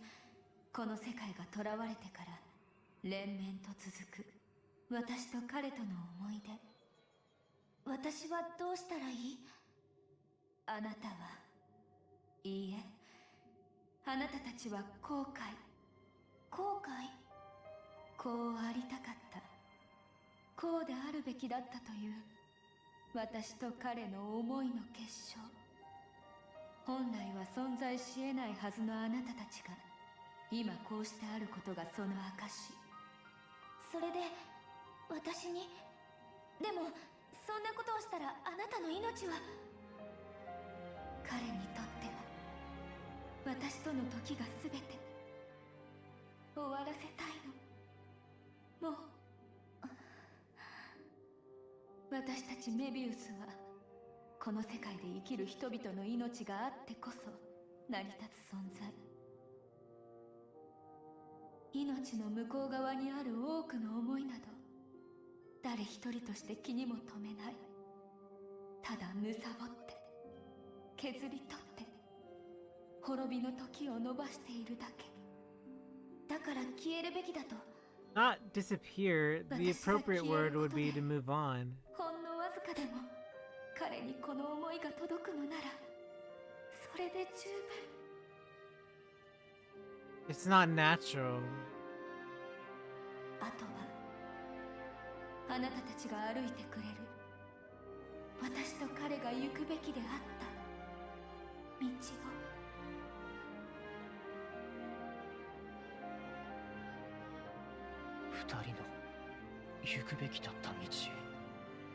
この世界が囚われてから連綿と続く私と彼との思い出。私はどうしたらいい？あなたは、いいえ、あなたたちは後悔。後悔？こうありたかった。こうであるべきだったという私と彼の思いの結晶。本来は存在し得ないはずのあなたたちが今こうしてあることがその証。それで私に、でもそんなことをしたらあなたの命は。彼にとっては私との時が全て終わらせたいの。もう私たちメビウスはこの世界で生きる人々の命があってこそ成り立つ存在。命の向こう側にある多くの思いなど誰一人として気にも留めない。ただ貪って削り取って滅びの時を伸ばしているだけ。だから消えるべきだと。 Not disappear. The appropriate word would be to move on. ほんのわずかでも彼にこの思いが届くのならそれで十分。 It's not natural. あとはあなたたちが歩いてくれる私と彼が行くべきであった道を。二人の行くべきだった道。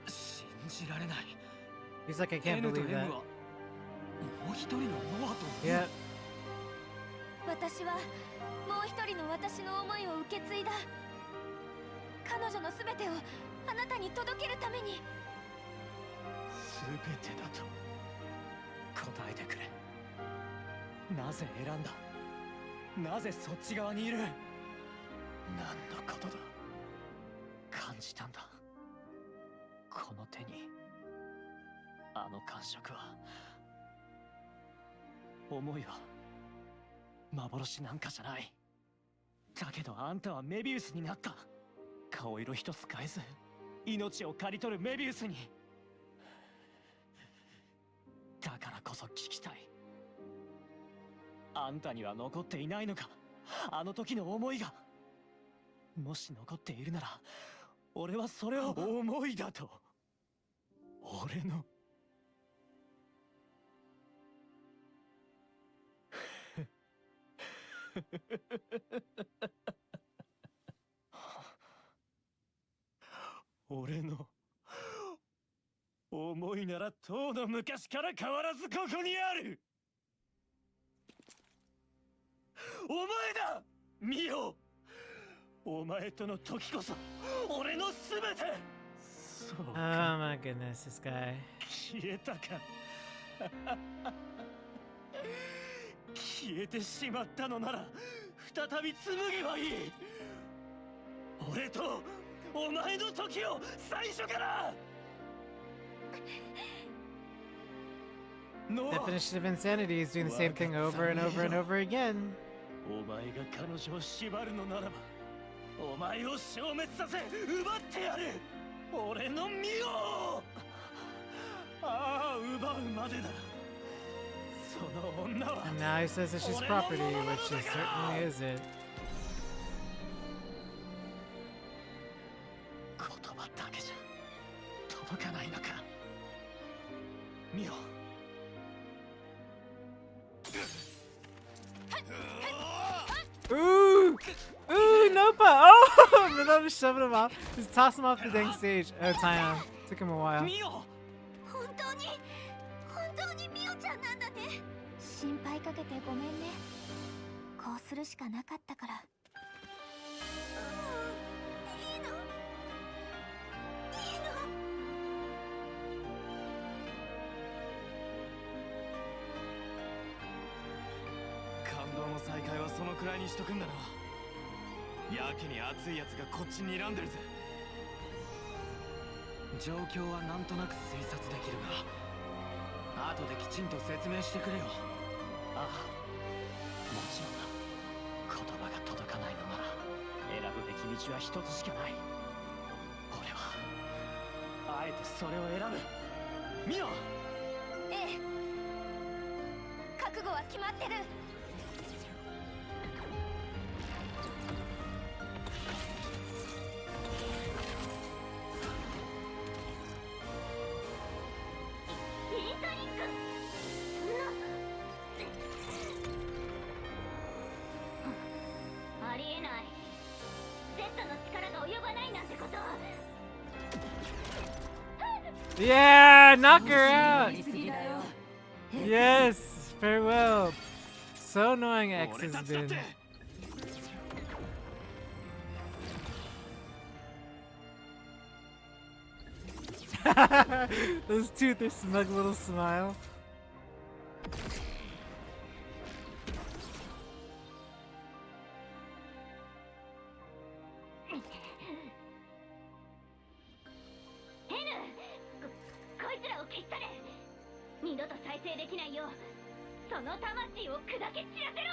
信じられない。 He's like, I can't N と believe M that. はもう一人のノアと Yeah. 私はもう一人の私の思いを受け継いだ。彼女の全てをあなたに届けるために。全てだと答えてくれ。なぜ選んだ？なぜそっち側にいる？何のことだ？感じたんだ。この手にあの感触は。思いは幻なんかじゃない。だけどあんたはメビウスになった。顔色一つ変えず命を刈り取るメビウスに。だからこそ聞きたい。あんたには残っていないのか、あの時の思いが。もし残っているなら俺はそれを思いだと。俺の俺の思いならとうの昔から変わらずここにある。お前だミオ。お前との時こそ俺の全て。そうか。 Oh my goodness, this guy. 消えたか。消えてしまったのなら再び紡げばいい。俺とお前の時を最初から。Definition of insanity is doing the same thing over and over and over again. お前が彼女を縛るのならばお前を消滅させ奪ってやる。俺の身を。ああ、奪うまでだ。その女は。 And now he says that she's property, which she certainly isn't. 言葉だけじゃ届かないのか。ミオ。Ooh! Ooh, Nopa! Oh! Without just shoving him off. Just toss him off the dang stage. Oh, time. Took him a while. ミオ。本当にミオちゃんなんだね。心配かけてごめんね。こうするしかなかったから。いいの。感動の再会はそのくらいにしとくんだな。やけに熱いやつがこっちに睨んでるぜ。状況はなんとなく推察できるが後できちんと説明してくれよ。ああ、もちろんだ。言葉が届かないのなら選ぶべき道は一つしかない。俺はあえてそれを選ぶ。ミオ。ええ。覚悟は決まってる。ありえない。 Z の力が及ばないなんてこと。 Yeah! Knock her out! Yes! Farewell! So annoying X has been. Those two, their smug little smile. N こいつらを消したれ。二度と再生成できないようその魂を砕け散らせろ。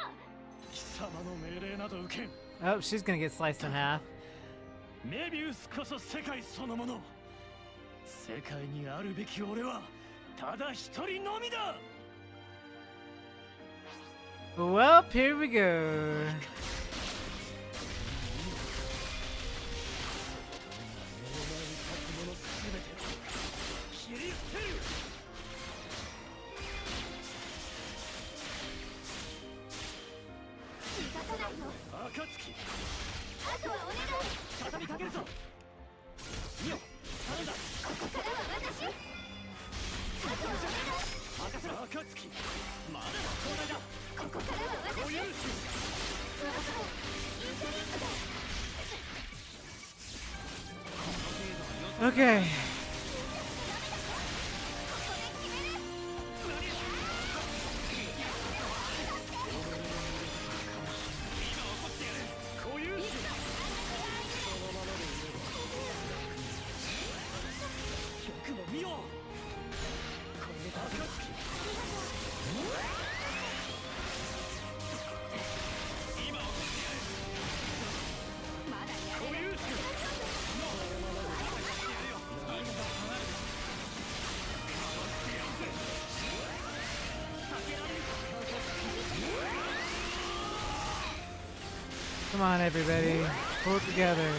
貴様の命令など受けん。 Oh, she's gonna get sliced in half. メビウスこそ世界そのもの。世界にあるべき俺はただ一人のみだ。 Well, here we go. 暁、あとはお願い。畳みかけるぞ。見よ、頼んだ。ここからは私。あとはお願い。任せろ。暁、まだ東大だ。ここからは私。お許し。そろそろインテリングだ。Okay. 'Come on, everybody. Pull it together.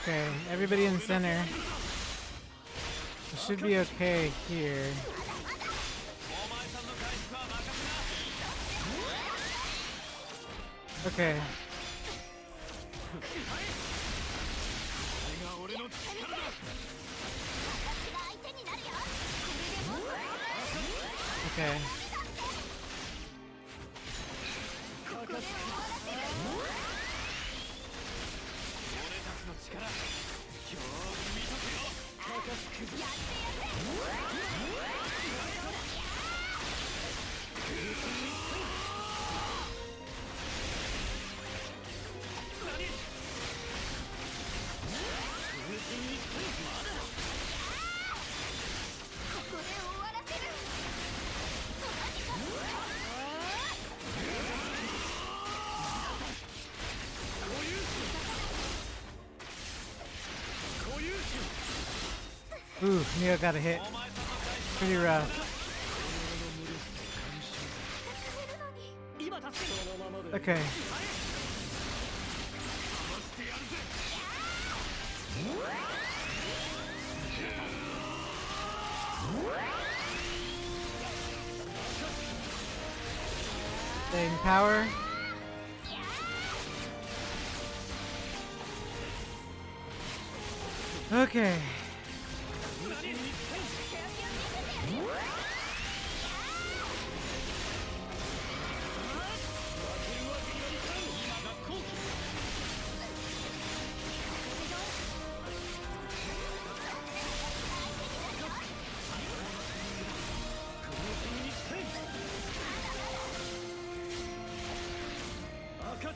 Okay, everybody in the center. It should be okay here. Okay. Okay. Ooh, Neo got a hit. Pretty rough. Okay. Staying power. Okay.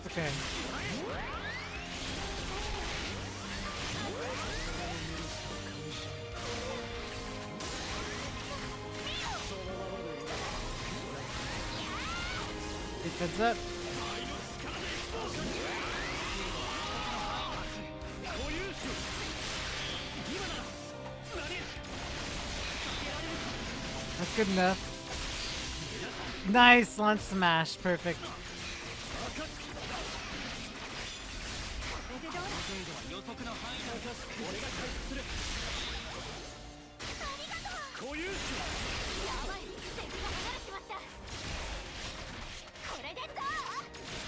Okay. Heads up. That's good enough. Nice launch smash, perfect.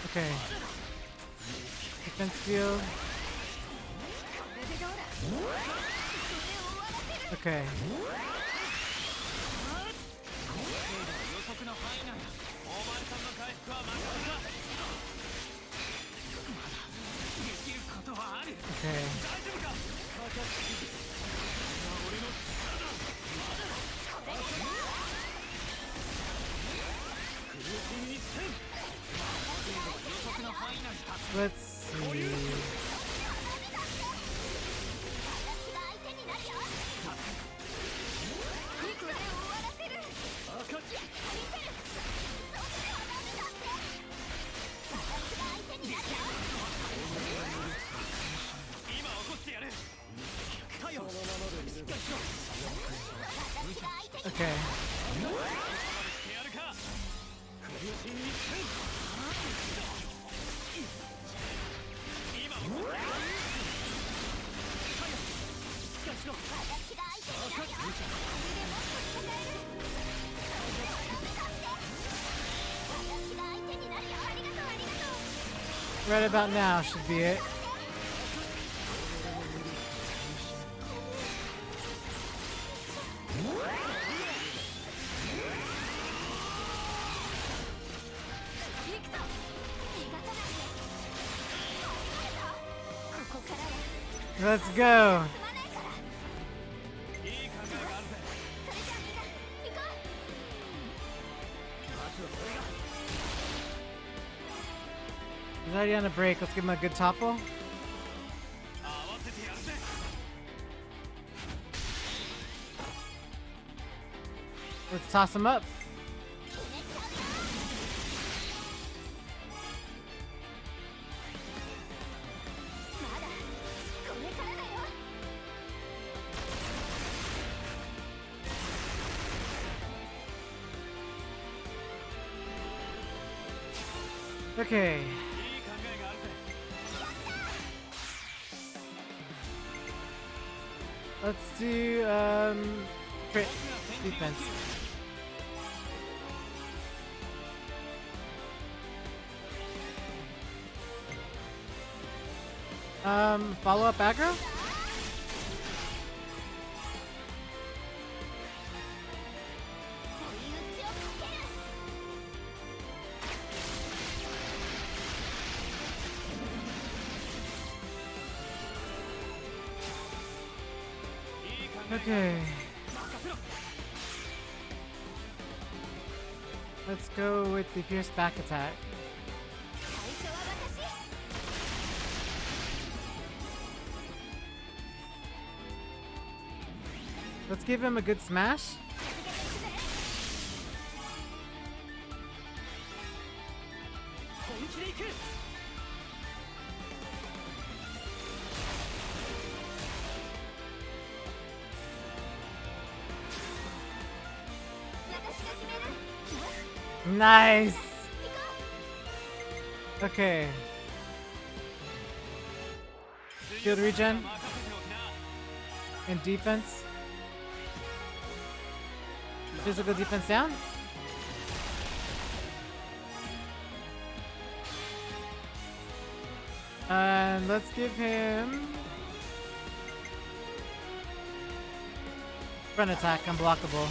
Okay. Defense field. Okay. 予測の範囲内だ。お前さんの回復は任せた。まだできることはある。Okay. 大丈夫か。俺の力だ。まだ空中一戦。予測の範囲内だ。 Let's see. Okay. Right about now should be it. Let's go. He's already on a break. Let's give him a good topple. Let's toss him up. Okay. Let's do crit defense. Follow up aggro? Okay. Let's go with the Fierce back attack. Let's give him a good smash. Nice. Okay. Shield regen and defense. Physical defense down. And let's give him front attack, unblockable.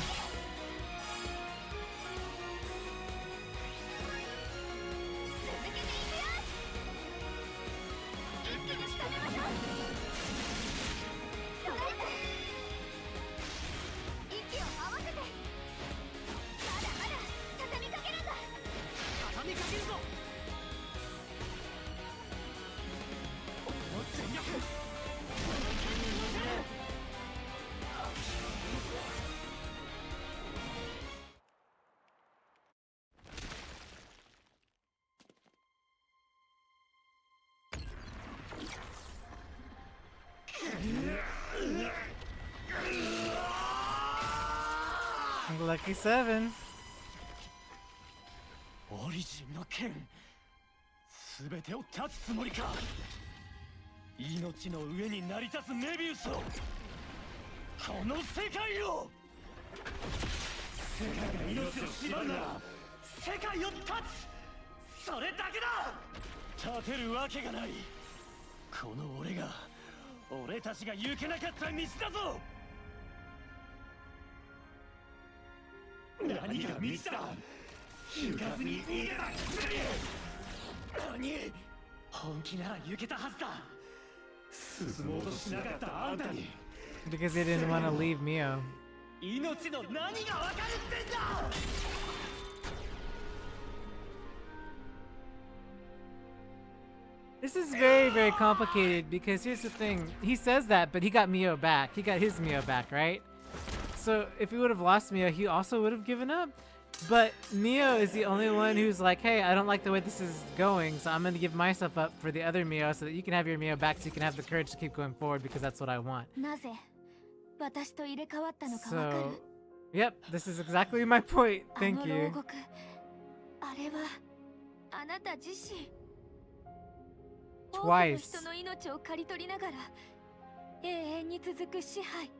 Lucky 7. オリジンの剣、すべてを断つつもりか。命の上に成り立つメビウスを、この世界を、世界が命を縛るなら世界を断つ、それだけだ。立てるわけがない。この俺たちが行けなかった道だぞ。何が道だ。行かずに逃げたくせに。何、本気なら行けたはずだ。進もうとしなかったあんたに Because they didn't want to leave Mio. 命の何がわかるってんだ。 This is very, very complicated because here's the thing. He says that, but he got Mio back. He got his Mio back, right? So if he would have lost Mio, he also would have given up. But Mio is the only one who's like, hey, I don't like the way this is going, so I'm going to give myself up for the other Mio so that you can have your Mio back so you can have the courage to keep going forward because that's what I want. なぜ私と入れ替わったのかわかる？ So, yep, this is exactly my point. あ Thank の you. 牢獄、あれはあなた自身。多くの Twice. 人の命を刈り取りながら永遠に続く支配。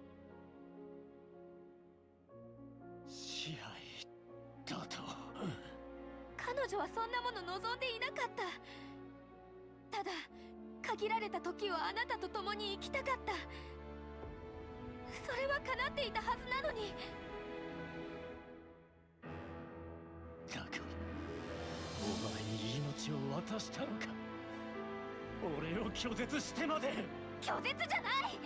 支配だと。彼女はそんなもの望んでいなかった。ただ限られた時をあなたと共に生きたかった。それは叶っていたはずなのに。だからお前に命を渡したのか。俺を拒絶してまで。拒絶じゃない。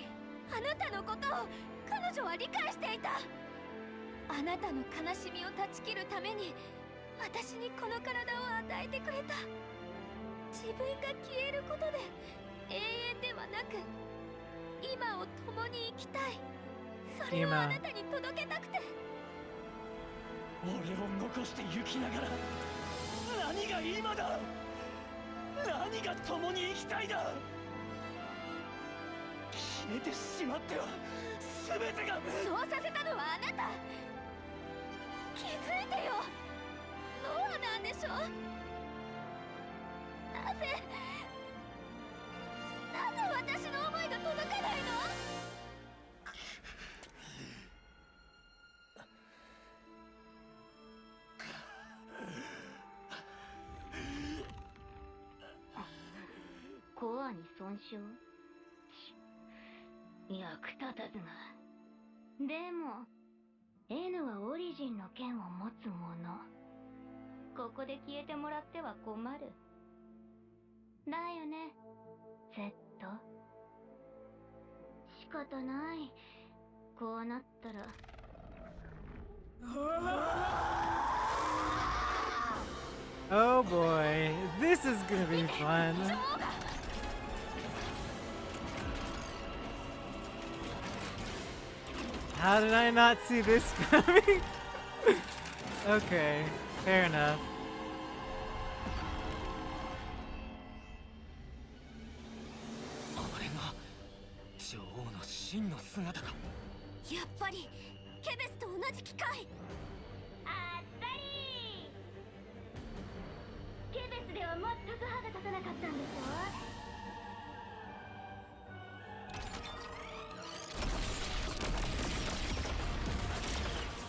あなたのことを彼女は理解していた。あなたの悲しみを断ち切るために私にこの体を与えてくれた。自分が消えることで永遠ではなく今を共に生きたい。それをあなたに届けたくて。俺を残して行きながら何が今だ。何が共に生きたいだ。消えてしまっては全てが。そうさせたのはあなた。気づいてよ。ノアなんでしょ。なぜ私の思いが届かないの。コアに損傷？役立たずな。でも N はオリジンの剣を持つ者。ここで消えてもらっては困る。だよね Z。 仕方ない。こうなったら。 Oh boy, this is gonna be fun. How did I not see this coming? Okay, fair enough. あれが女王の真の姿か。やっぱりケベスと同じ機械。あっさり。ケベスでは全く歯が立たなかったんでしょ。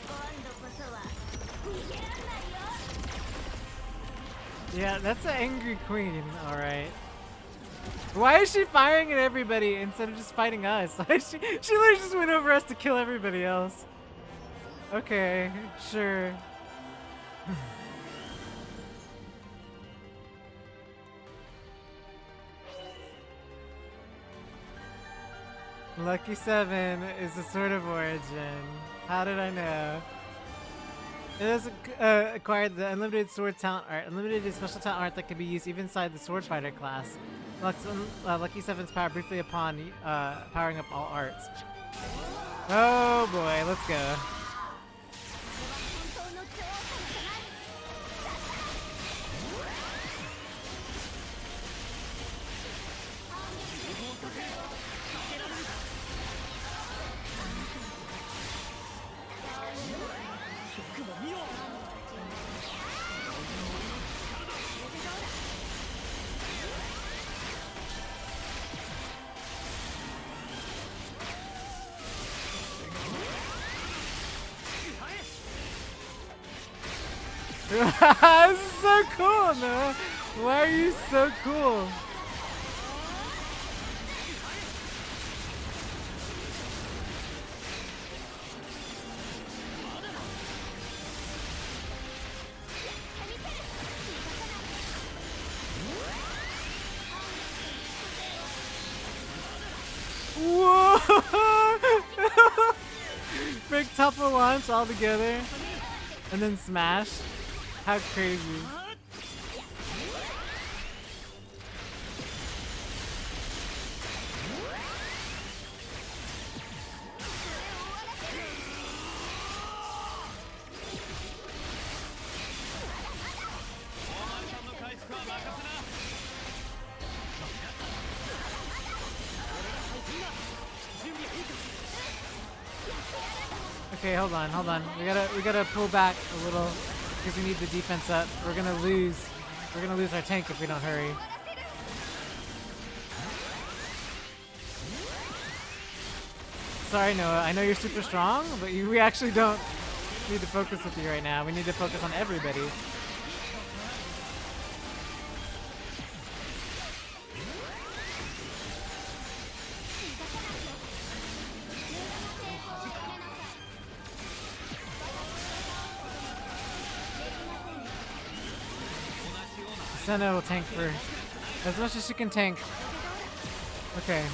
今度こそは逃げらんないよ。 Yeah, that's an angry queen, alright. Why is she firing at everybody instead of just fighting us? She literally just went over us to kill everybody else. Okay, sure. Lucky 7 is the Sword of Origin. How did I know? It has acquired the unlimited sword talent art. Unlimited special talent art that can be used even inside the sword fighter class. Lucky 7's power briefly upon powering up all arts. Oh boy, let's go. This is so cool, Noah. Why are you so cool? topple launch all together and then smash. How crazy. Okay, hold on. We gotta pull back a little because we need the defense up. We're gonna lose our tank if we don't hurry. Sorry, Noah. I know you're super strong, but we actually don't need to focus with you right now. We need to focus on everybody. Senna will tank for as much as she can tank. Okay.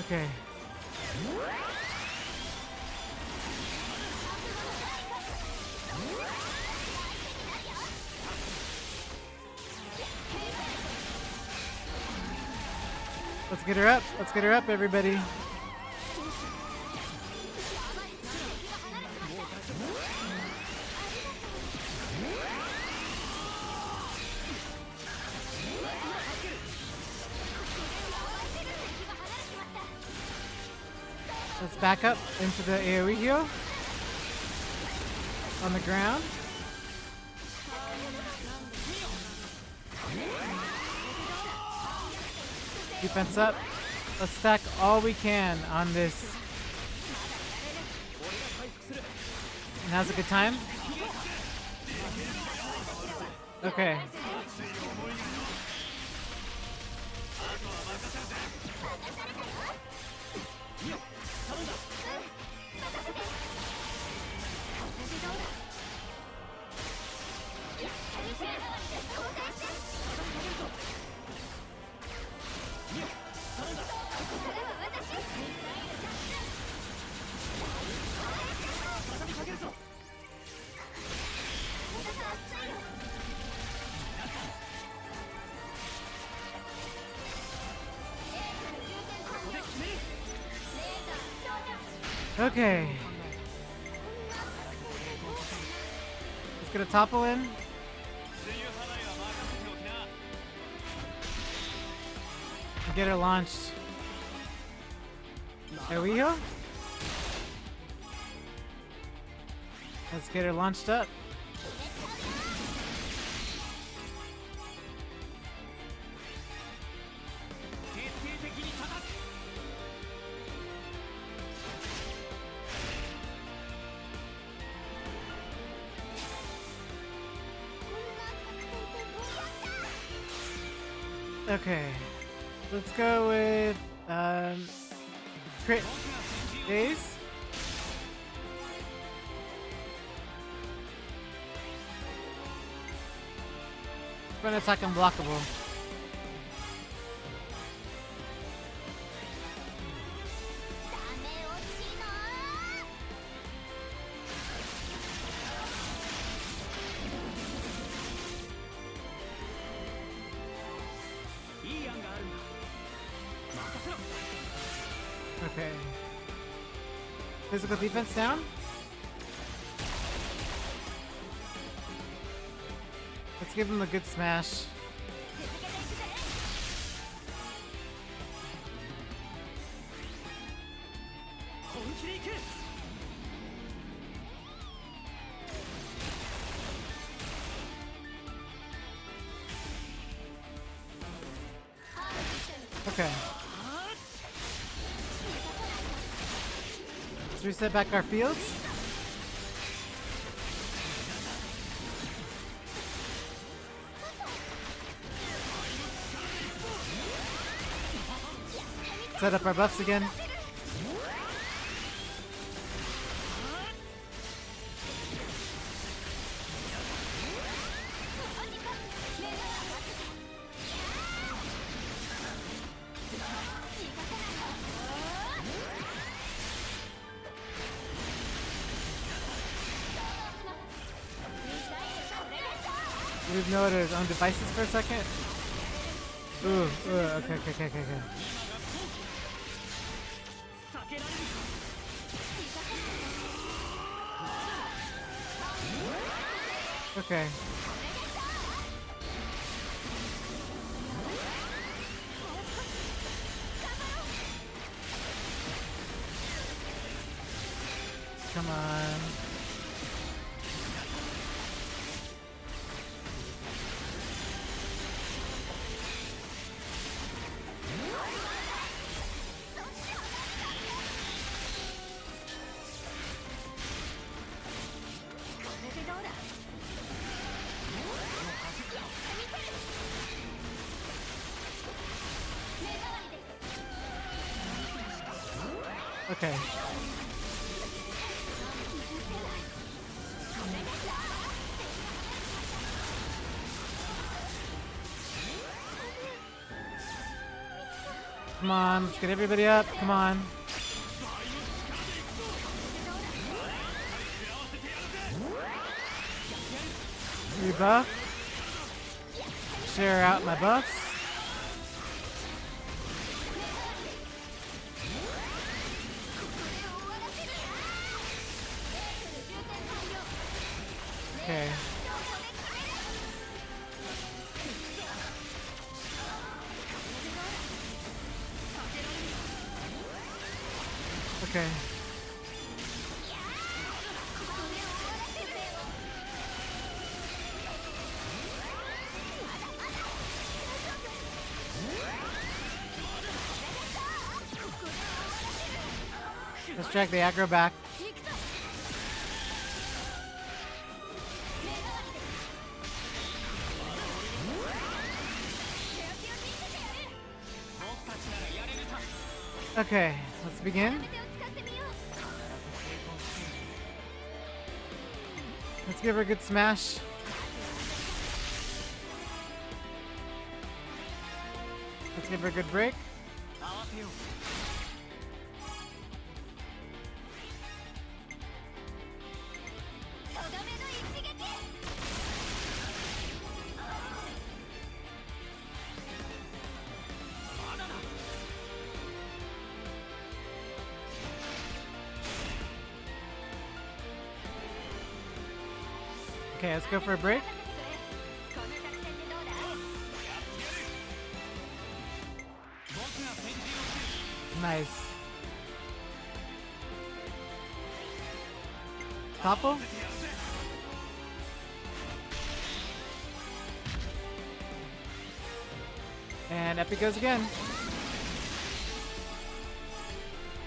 Okay. Let's get her up. Let's get her up, everybody. Let's back up into the AoE heal on the ground. Defense up. Let's stack all we can on this. Now's a good time. Okay. Okay. Let's get a topple in. And get her launched. There we go. Let's get her launched up. Okay, let's go with crit days. Front attack unblockable. Okay. Physical defense down. Let's give him a good smash. Okay. Let's reset back our fields. Set up our buffs again. We've noted on devices for a second. Ooh, okay. Okay. Come on. Okay. Come on, let's get everybody up. Come on. Rebuff. Share out my buffs. Okay. Okay. Let's drag the aggro back. Okay, let's begin. Let's give her a good smash. Let's give her a good break. Okay, let's go for a break. Nice. Topple? And Epic goes again.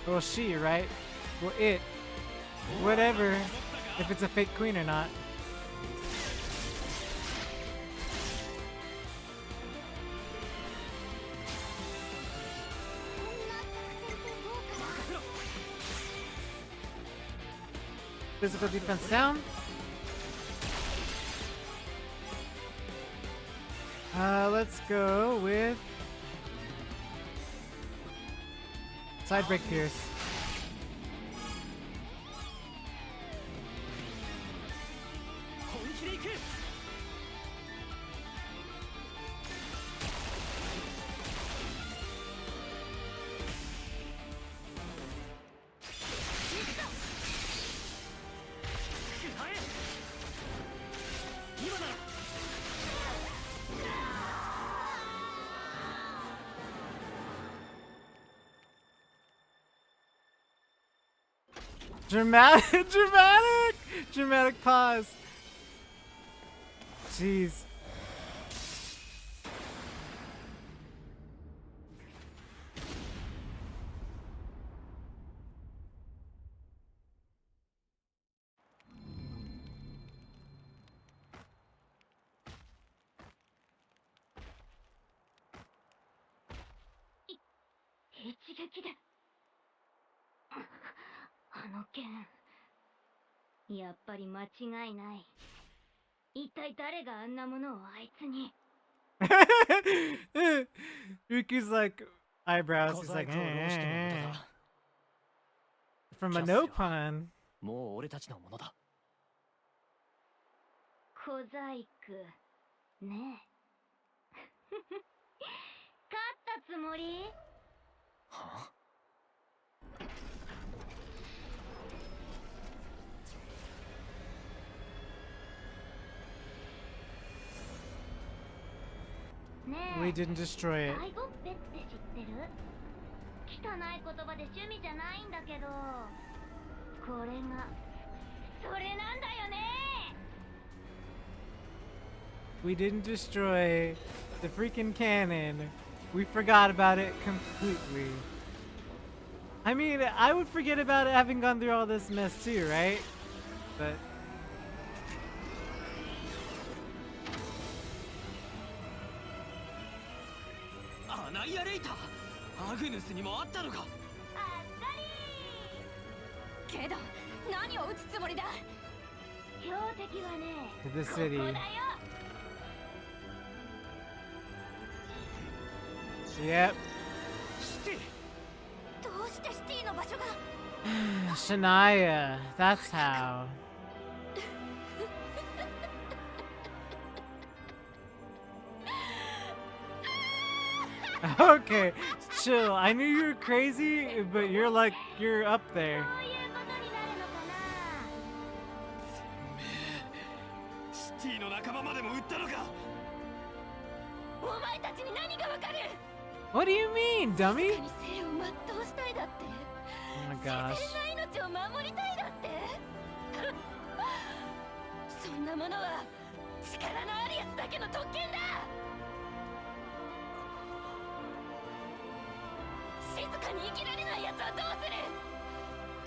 Well, she, right? Well, it. Whatever. If it's a fake queen or not. Physical defense down. Let's go with side break pierce. Dramatic pause. Jeez. Riku's like eyebrows. He's like, from a no pun. もう俺たちのものだ。小細工ねえ勝ったつもり？はね We え didn't destroy it. 愛護っぺって知ってる？汚い言葉で趣味じゃないんだけど、これがそれなんだよね。 We didn't destroy the freaking cannon. We forgot about it completely. I mean, I would forget about it having gone through all this mess too, right? Butアナイアレイター、アグヌスにもあったのか。あっさり。けど何を撃つつもりだ？標的はね、 the ここ city. だよ。 Yep. どうしてシティの場所が？ Shania. That's how. Okay, chill. I knew you were crazy, but you're like, you're up there. こういうことになるのかな。シティの仲間までも撃ったのか。お前たちに何がわかる？ What do you mean, dummy? 静かに生を全うしたいだって。 Oh my 自 gosh. 然な命を守りたいだって。そんなものは力のあるやつだけの特権だ。静かに生きられないやつはどうする？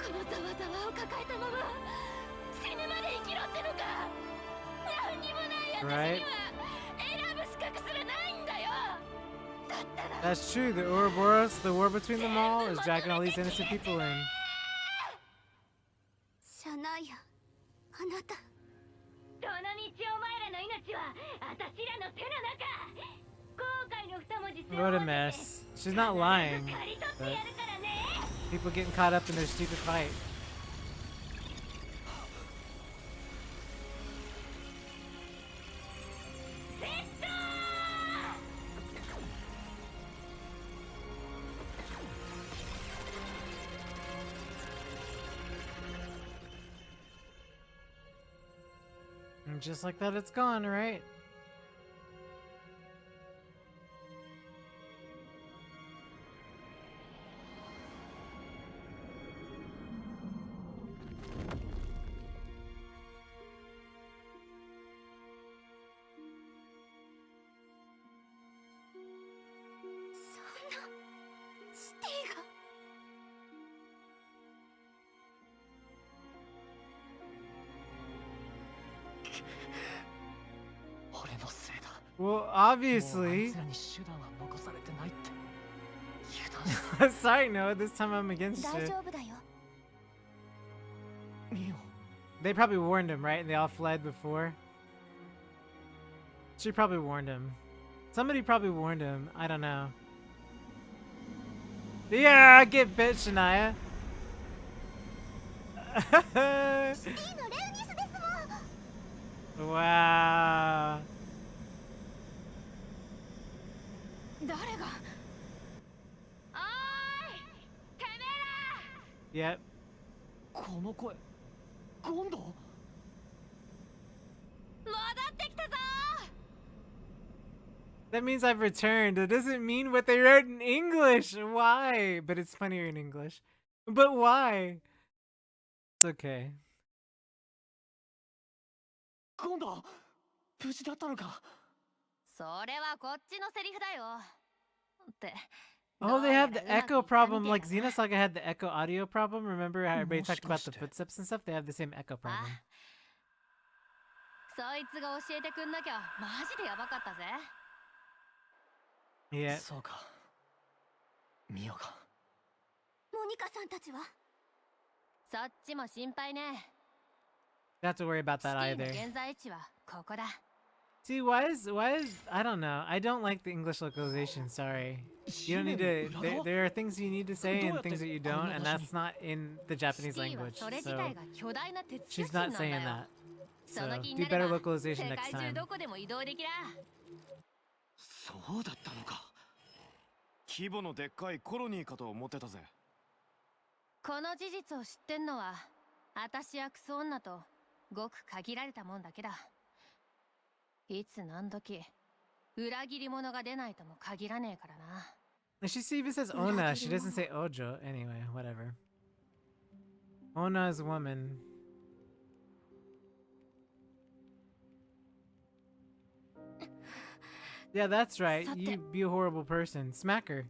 このざわざわを抱えたまま死ぬまで生きろってのか？何にもない私には選ぶ資格すらないんだよ。だったら That's true. The Ouroboros, the war between them all, is dragging all these innocent people in. シャナイア、あなた。どの道お前らの命は私らの手の中。後悔の二文字背負 What わ a せて mess. She's not lying. 刈り取って But やるからね。 people getting caught up in their stupid fight. And just like that, it's gone, right? Well, obviously. Sorry, no. This time I'm against 大 it. 丈夫だよ。 They probably warned him, right? And they all fled before. She probably warned him. Somebody probably warned him. I don't know. Yeah, get bit, Shania. Wow. 誰が？おーい、てめえら！ Yep. この声、ゴンド？戻ってきたぞ！ That means I've returned. It doesn't mean what they wrote in English. Why? But it's funnier in English. But why? It's okay. ゴンド、無事だったのか。それはこっちのセリフだよ。って。 Oh, they have the echo problem. Like Xenosaga had the echo audio problem. Remember how everybody talked about the footsteps and stuff? They have the same echo problem. そいつが教えてくんなきゃマジでやばかったぜ。 Yeah. そうか。ミオが。モニカさんたちは？そっちも心配ね。 Don't have to worry about シテ that ィの either. 現在地はここだ。 See, why is I don't know. I don't like the English localization. Sorry. You don't need to. There are things you need to say and things that you don't, and that's not in the Japanese language. So she's not saying that. So その気に do なれ better ば localization 世 next 界中 time. どこでも移動できら。そうだったのか。規模のでっかいコロニーかと思ってたぜ。この事実を知ってんのは私やクソ女とごく限られたもんだけだ。いつ何時裏切り者が出ないとも限らねえからな。 She even says Ona. She doesn't say Ojo. Anyway, whatever. Ona is a woman. Yeah, that's right. You be a horrible person. Smack her.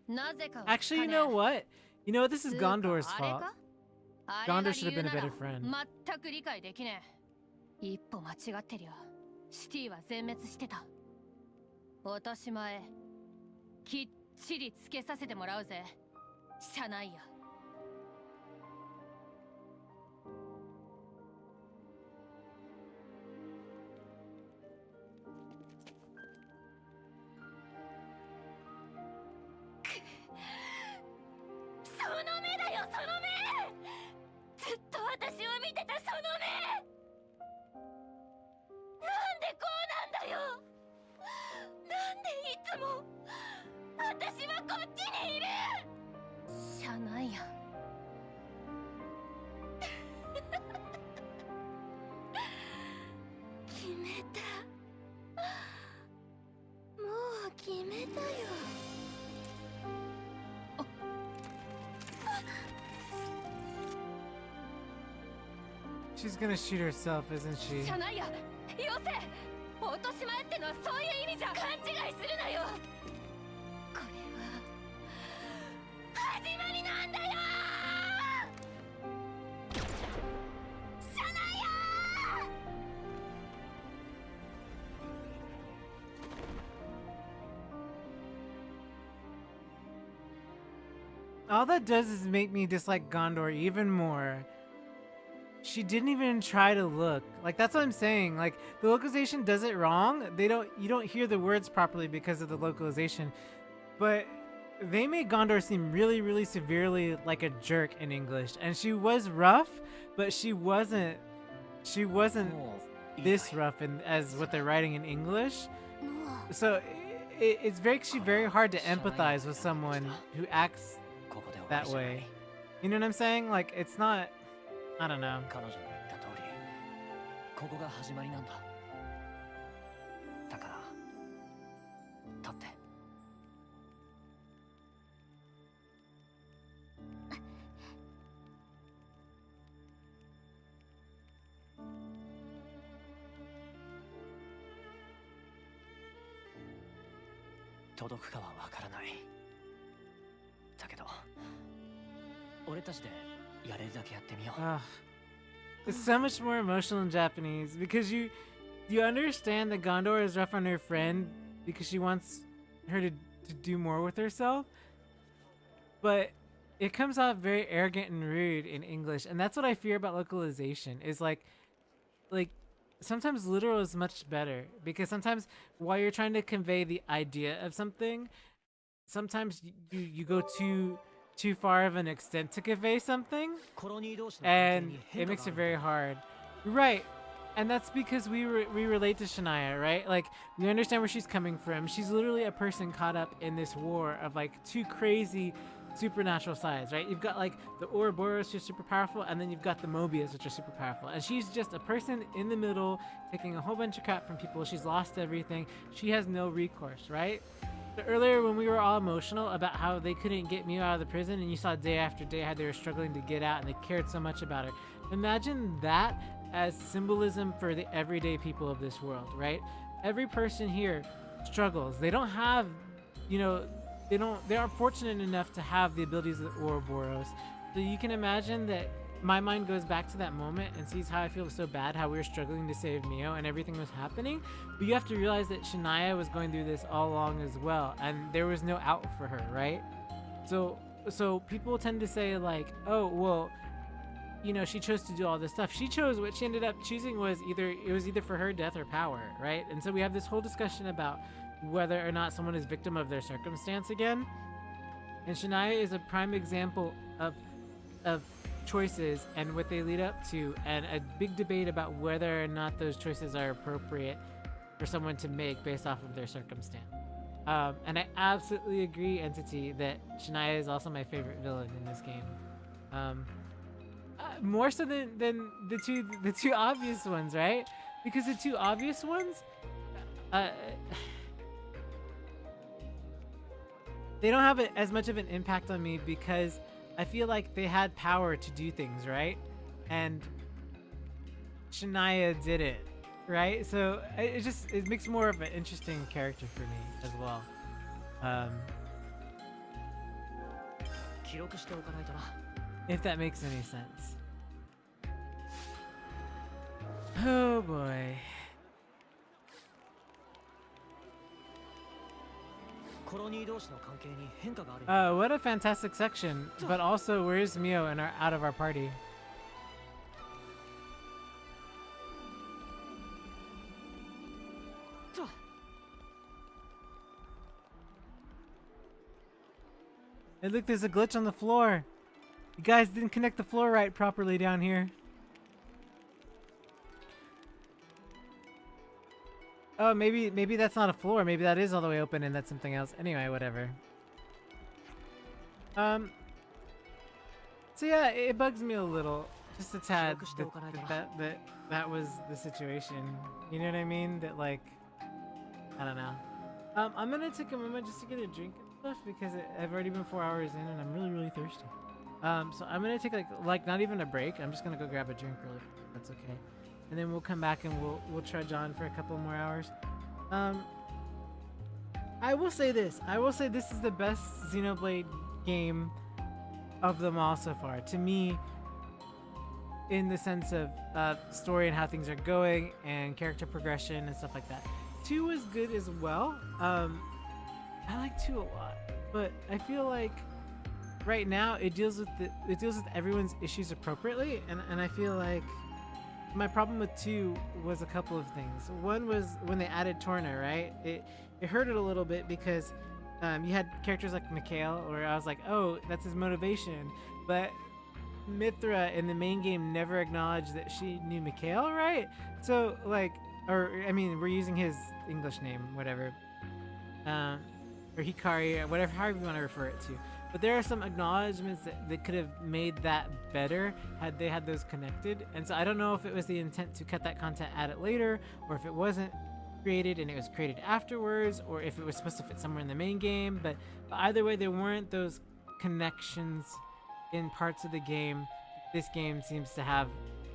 なぜかは Actually, you 聞かねえ。 know what? You know what? This is つうか Gondor's あれ fault. か？あれが Gondor should have 理由 been a なら better friend. 全く理解できねえ。一歩間違ってるよ。シティは全滅してた。落とし前きっちりつけさせてもらうぜ。社内や。その目だよ、その目。ずっと私を見てたその目。なんでこうなんだよ。なんでいつも私はこっちにいる。しゃないや。決めた。もう決めたよ。 She's gonna shoot herself, isn't she? じゃないや、よせ。落とし前ってのはそういう意味じゃ。勘違いするなよ。これは始まりなんだよ。シャナヤー。 All that does is make me dislike Gondor even more. She didn't even try to look. Like, that's what I'm saying. Like, the localization does it wrong. You don't hear the words properly because of the localization. But they made Gondor seem really, really severely like a jerk in English. And she was rough, but she wasn't this rough as what they're writing in English. So it's very hard to empathize with someone who acts that way. You know what I'm saying? Like, it's not, I don't know. 彼女の言った通り、ここが始まりなんだ。だから、立って。届くかはわからない。だけど、俺たちでやれるだけやってみよう。 It's so much more emotional in Japanese because you understand that Gondor is rough on her friend because she wants her to do more with herself, but it comes off very arrogant and rude in English, and that's what I fear about localization. Is like sometimes literal is much better because sometimes while you're trying to convey the idea of something, sometimes you go too far of an extent to convey something, and it makes it very hard. Right, and that's because we relate to Shania, right? Like, we understand where she's coming from. She's literally a person caught up in this war of like two crazy supernatural sides, right? You've got like the Ouroboros, who's super powerful, and then you've got the Mobius, which are super powerful, and she's just a person in the middle taking a whole bunch of crap from people. She's lost everything. She has no recourse, right? So earlier when we were all emotional about how they couldn't get Mew out of the prison, and you saw day after day how they were struggling to get out and they cared so much about her. Imagine that as symbolism for the everyday people of this world, right? Every person here struggles. They don't have, they aren't fortunate enough to have the abilities of the Ouroboros. So you can imagine that my mind goes back to that moment and sees how I feel so bad, how we were struggling to save Mio and everything was happening. But you have to realize that Shania was going through this all along as well, and there was no out for her, right? So people tend to say like, oh, well, she chose to do all this stuff. She chose, what she ended up choosing was either for her death or power, right? And so we have this whole discussion about whether or not someone is victim of their circumstance again. And Shania is a prime example of choices and what they lead up to, and a big debate about whether or not those choices are appropriate for someone to make based off of their circumstance. And I absolutely agree, Entity, that Shania is also my favorite villain in this game. More so than the two obvious ones, right? Because the two obvious ones, they don't have as much of an impact on me because I feel like they had power to do things, right? And Shania did it, right? So it makes more of an interesting character for me as well. 記録しておかないとな。 If that makes any sense. Oh boy. コロニー同士の関係に変化がある。 What a fantastic section. But also, where's Mio and out of our party? Hey, look, there's a glitch on the floor. You guys didn't connect the floor right properly down here. Oh, maybe that's not a floor. Maybe that is all the way open and that's something else. Anyway, whatever. So yeah, it bugs me a little, just a tad, that was the situation. You know what I mean? That, like, I don't know. I'm gonna take a moment just to get a drink and stuff because I've already been 4 hours in and I'm really thirsty. So I'm gonna take like not even a break. I'm just gonna go grab a drink really quick. That's okay. And then we'll come back and we'll trudge on for a couple more hours. I will say this. I will say this is the best Xenoblade game of them all so far. To me, in the sense of story and how things are going and character progression and stuff like that. 2 was good as well. I like 2 a lot, but I feel like right now it deals with everyone's issues appropriately, and I feel like my problem with 2 was a couple of things. One was when they added Torna, right? It hurt it a little bit because you had characters like Mikhail, where I was like, oh, that's his motivation, but Mithra in the main game never acknowledged that she knew Mikhail, right? So like, or I mean, we're using his English name, whatever, or Hikari, or whatever, however you want to refer it to. But there are some acknowledgements that could have made that better had they had those connected. And so I don't know if it was the intent to cut that content, add it later, or if it wasn't created and it was created afterwards, or if it was supposed to fit somewhere in the main game. But either way, there weren't those connections in parts of the game. This game seems to have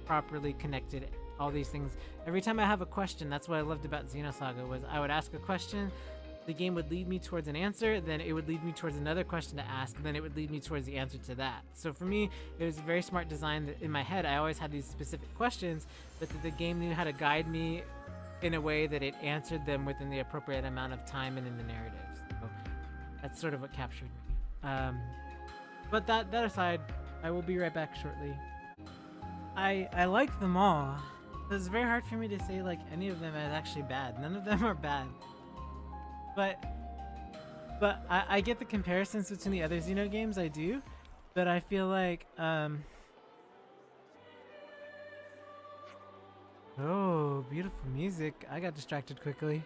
properly connected all these things. Every time I have a question, that's what I loved about Xenosaga, was I would ask a question, the game would lead me towards an answer, then it would lead me towards another question to ask, then it would lead me towards the answer to that. So for me, it was a very smart design that in my head, I always had these specific questions, but that the game knew how to guide me in a way that it answered them within the appropriate amount of time and in the narrative. So that's sort of what captured me. But that aside, I will be right back shortly. I like them all. It's very hard for me to say like any of them is actually bad. None of them are bad. But I get the comparisons between the other Xeno games, I do. But I feel like oh, beautiful music. I got distracted quickly.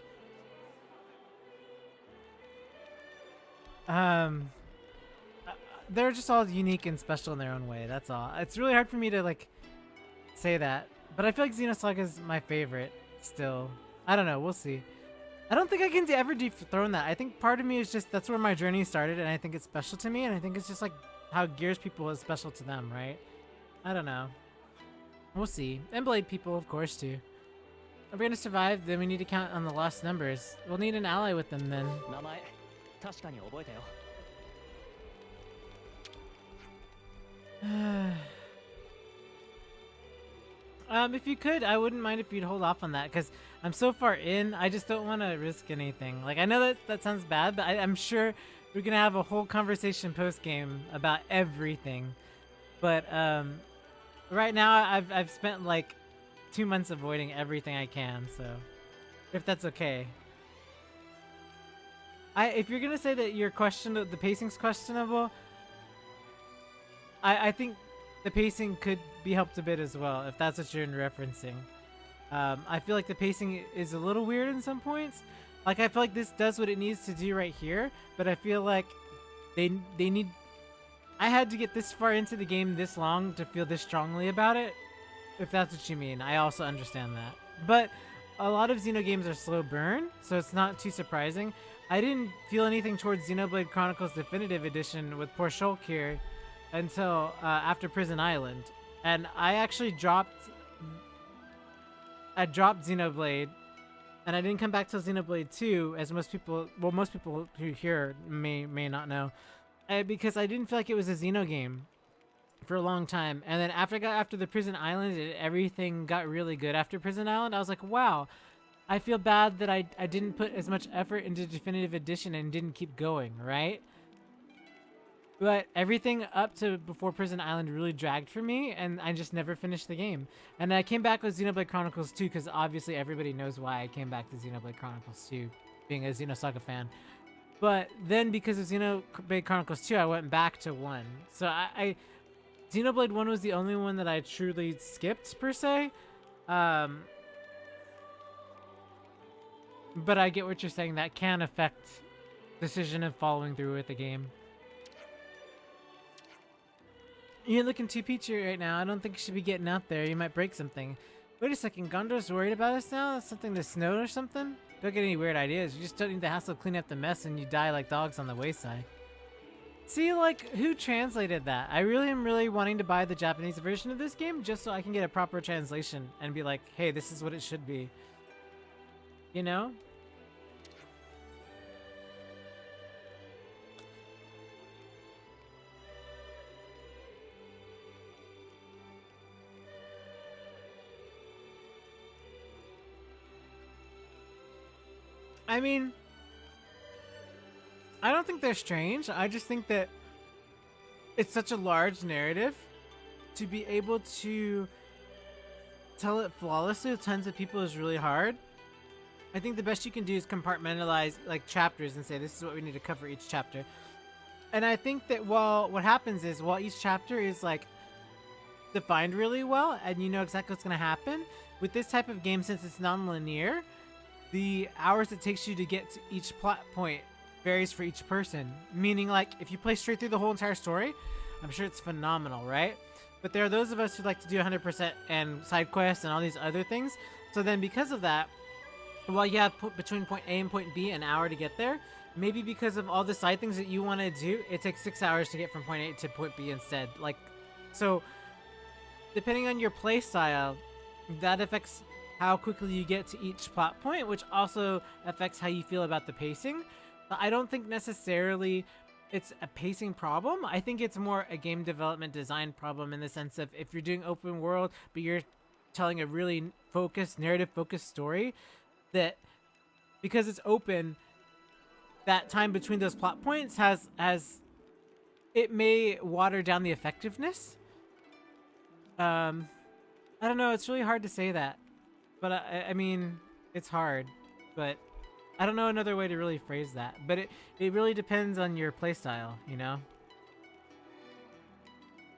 They're just all unique and special in their own way, that's all. It's really hard for me to like say that, but I feel like Xenosaga is my favorite still. I don't know, we'll see. I don't think I can ever dethrone that. I think part of me is just that's where my journey started, and I think it's special to me, and I think it's just like how Gears people is special to them, right? I don't know. We'll see. And Blade people, of course, too. If we're gonna survive, then we need to count on the lost numbers. We'll need an ally with them then. 名前確かに覚えたよ。 If you could, I wouldn't mind if you'd hold off on that, because I'm so far in, I just don't want to risk anything. Like, I know that sounds bad, but I'm sure we're gonna have a whole conversation post-game about everything. But right now, I've spent like 2 months avoiding everything I can, so if that's okay. If you're gonna say that the pacing's questionable, I think the pacing could be helped a bit as well, if that's what you're referencing. I feel like the pacing is a little weird in some points. Like, I feel like this does what it needs to do right here, but I feel like they need... I had to get this far into the game this long to feel this strongly about it, if that's what you mean. I also understand that. But a lot of Xeno games are slow burn, so it's not too surprising. I didn't feel anything towards Xenoblade Chronicles Definitive Edition with poor Shulk here until after Prison Island. And I actually dropped Xenoblade, and I didn't come back till Xenoblade 2, as most people who here may not know, because I didn't feel like it was a Xeno game for a long time. And then after the Prison Island, everything got really good after Prison Island. I was like, wow, I feel bad that I didn't put as much effort into Definitive Edition and didn't keep going, right? But everything up to before Prison Island really dragged for me, and I just never finished the game. And I came back with Xenoblade Chronicles 2, because obviously everybody knows why I came back to Xenoblade Chronicles 2, being a Xenosaga fan. But then because of Xenoblade Chronicles 2, I went back to 1. So Xenoblade 1 was the only one that I truly skipped, per se. But I get what you're saying. That can affect decision of following through with the game. You're looking too peachy right now. I don't think you should be getting out there. You might break something. Wait a second. Gondor's worried about us now? Something that snowed or something? Don't get any weird ideas. You just don't need the hassle of cleaning up the mess and you die like dogs on the wayside. See, like, who translated that? I really am wanting to buy the Japanese version of this game just so I can get a proper translation and be like, hey, this is what it should be. You know? I mean, I don't think they're strange. I just think that it's such a large narrative to be able to tell it flawlessly with tons of people is really hard. I think the best you can do is compartmentalize like chapters and say this is what we need to cover each chapter. And I think that what happens is while each chapter is like defined really well and you know exactly what's going to happen, with this type of game, since it's non-linear, the hours it takes you to get to each plot point varies for each person. Meaning, like, if you play straight through the whole entire story, I'm sure it's phenomenal, right? But there are those of us who like to do 100% and side quests and all these other things. So then because of that, while you have between point A and point B an hour to get there, maybe because of all the side things that you want to do, it takes 6 hours to get from point A to point B instead. Like, so depending on your play style, that affects how quickly you get to each plot point, which also affects how you feel about the pacing. But I don't think necessarily it's a pacing problem. I think it's more a game development design problem in the sense of if you're doing open world, but you're telling a really narrative-focused story, that because it's open, that time between those plot points has it may water down the effectiveness. I don't know. It's really hard to say that. But I mean, it's hard, but I don't know another way to really phrase that. But it really depends on your playstyle, you know?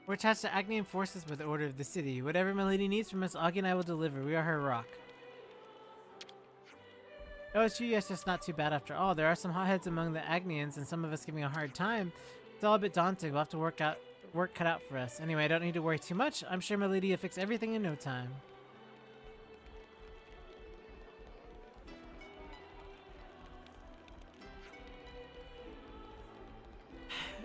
We're attached to Agnian forces by the order of the city. Whatever my lady needs from us, Augie and I will deliver. We are her rock. Oh, it's you. Yes, it's not too bad after all. There are some hotheads among the Agnians, and some of us giving a hard time. It's all a bit daunting. We'll have to work cut out for us. Anyway, I don't need to worry too much. I'm sure my lady will fix everything in no time.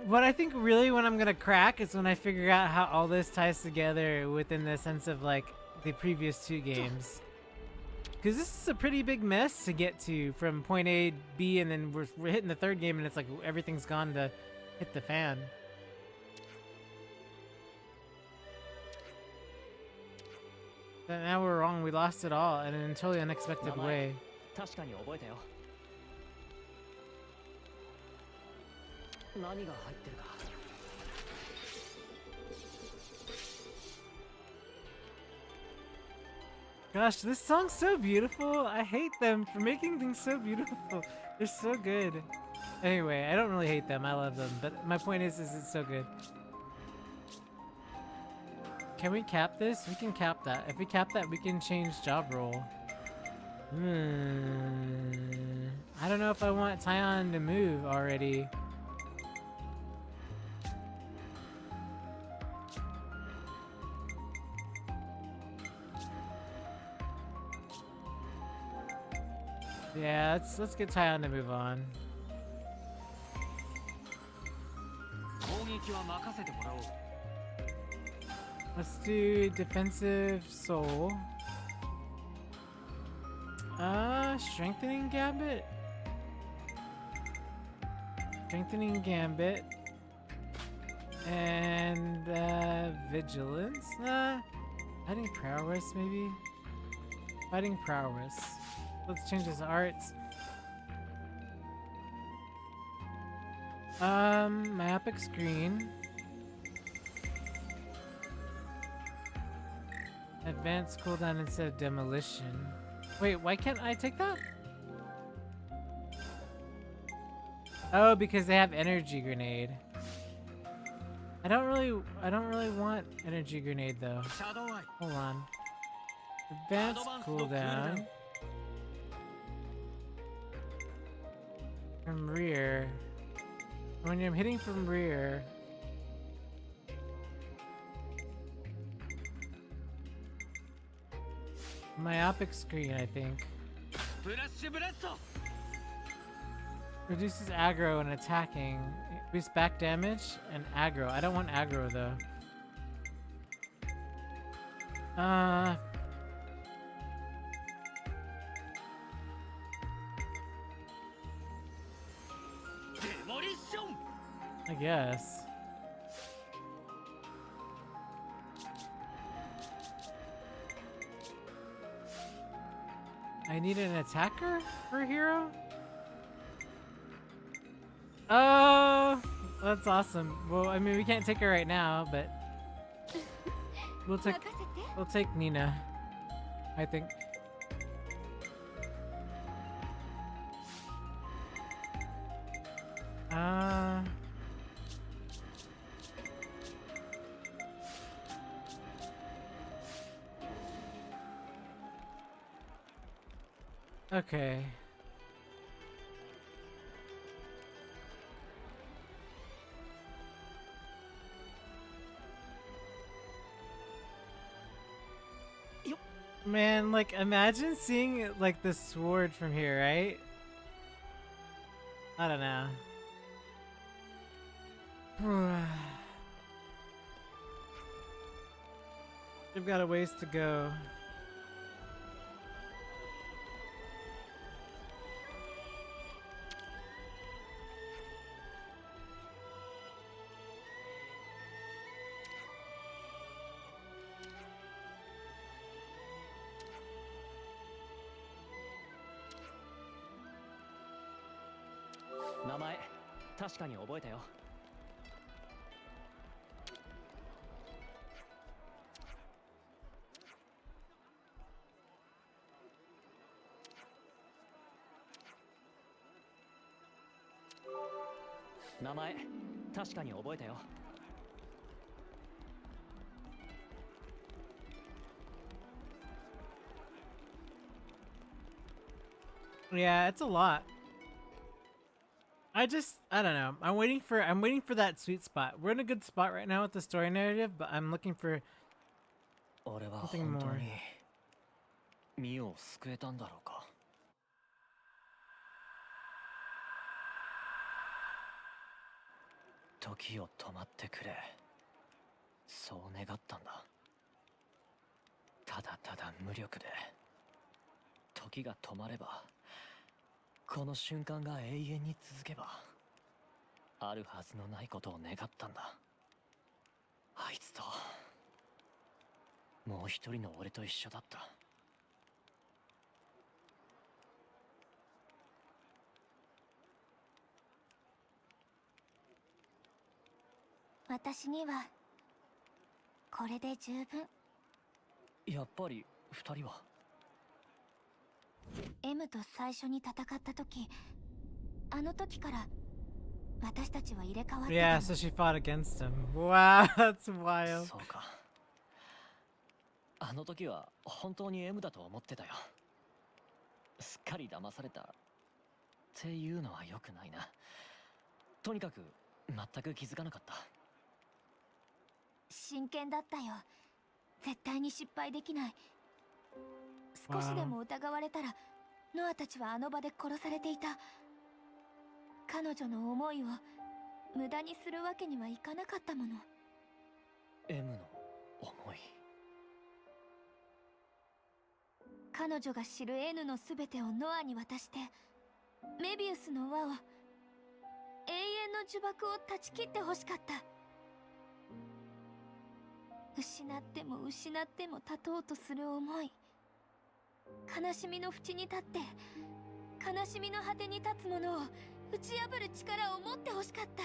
What I think really when I'm gonna crack is when I figure out how all this ties together within the sense of like the previous two games. Because this is a pretty big mess to get to from point A, B, and then we're hitting the third game and it's like everything's gone to hit the fan. But now we're wrong. We lost it all in a totally unexpected way. 確かに覚えたよ。何が入ってるか。Gosh, this song's so beautiful. I hate them for making things so beautiful. They're so good. Anyway, I don't really hate them. I love them. But my point is it's so good. Can we cap this? We can cap that. If we cap that, we can change job role. I don't know if I want Tyon to move already. Yeah, let's get Tyon to move on. Let's do defensive soul. Strengthening gambit. Strengthening gambit. And vigilance. Fighting prowess maybe. Fighting prowess. Let's change his arts. Myopic screen. Advanced cooldown instead of demolition. Wait, why can't I take that? Oh, because they have energy grenade. I don't really want energy grenade though. Hold on. Advanced cooldown. From rear. When I'm hitting from rear. Myopic screen, I think. Reduces aggro and attacking. Boosts back damage and aggro. I don't want aggro though. I guess. I need an attacker for a hero? Oh, that's awesome. Well, I mean, we can't take her right now, but we'll take Nina, I think. Okay. Man, like, imagine seeing, like, the sword from here, right? I don't know. We've got a ways to go. Yeah, it's a lot. I don't know. I'm waiting for that sweet spot. We're in a good spot right now with the story narrative, but I'm looking for something more. 身を救えたんだろうか。時を止まってくれ。そう願ったんだ。ただただ無力で。時が止まれば、この瞬間が永遠に続けば、あるはずのないことを願ったんだ。あいつと、もう一人の俺と一緒だった。私にはこれで十分。やっぱり二人は M と最初に戦った時、あの時から私たちは入れ替わってたの。 Yeah, so she fought against him. Wow, that's wild. そうか。あの時は本当に M だと思ってたよ。すっかり騙されたっていうのは良くないな。とにかく全く気づかなかった。真剣だったよ。絶対に失敗できない。少しでも疑われたらノアたちはあの場で殺されていた。彼女の思いを無駄にするわけにはいかなかったもの。 M の思い。彼女が知る N の全てをノアに渡して、メビウスの輪を、永遠の呪縛を断ち切ってほしかった。失っても失っても立とうとする思い、悲しみの淵に立って悲しみの果てに立つものを打ち破る力を持ってほしかった。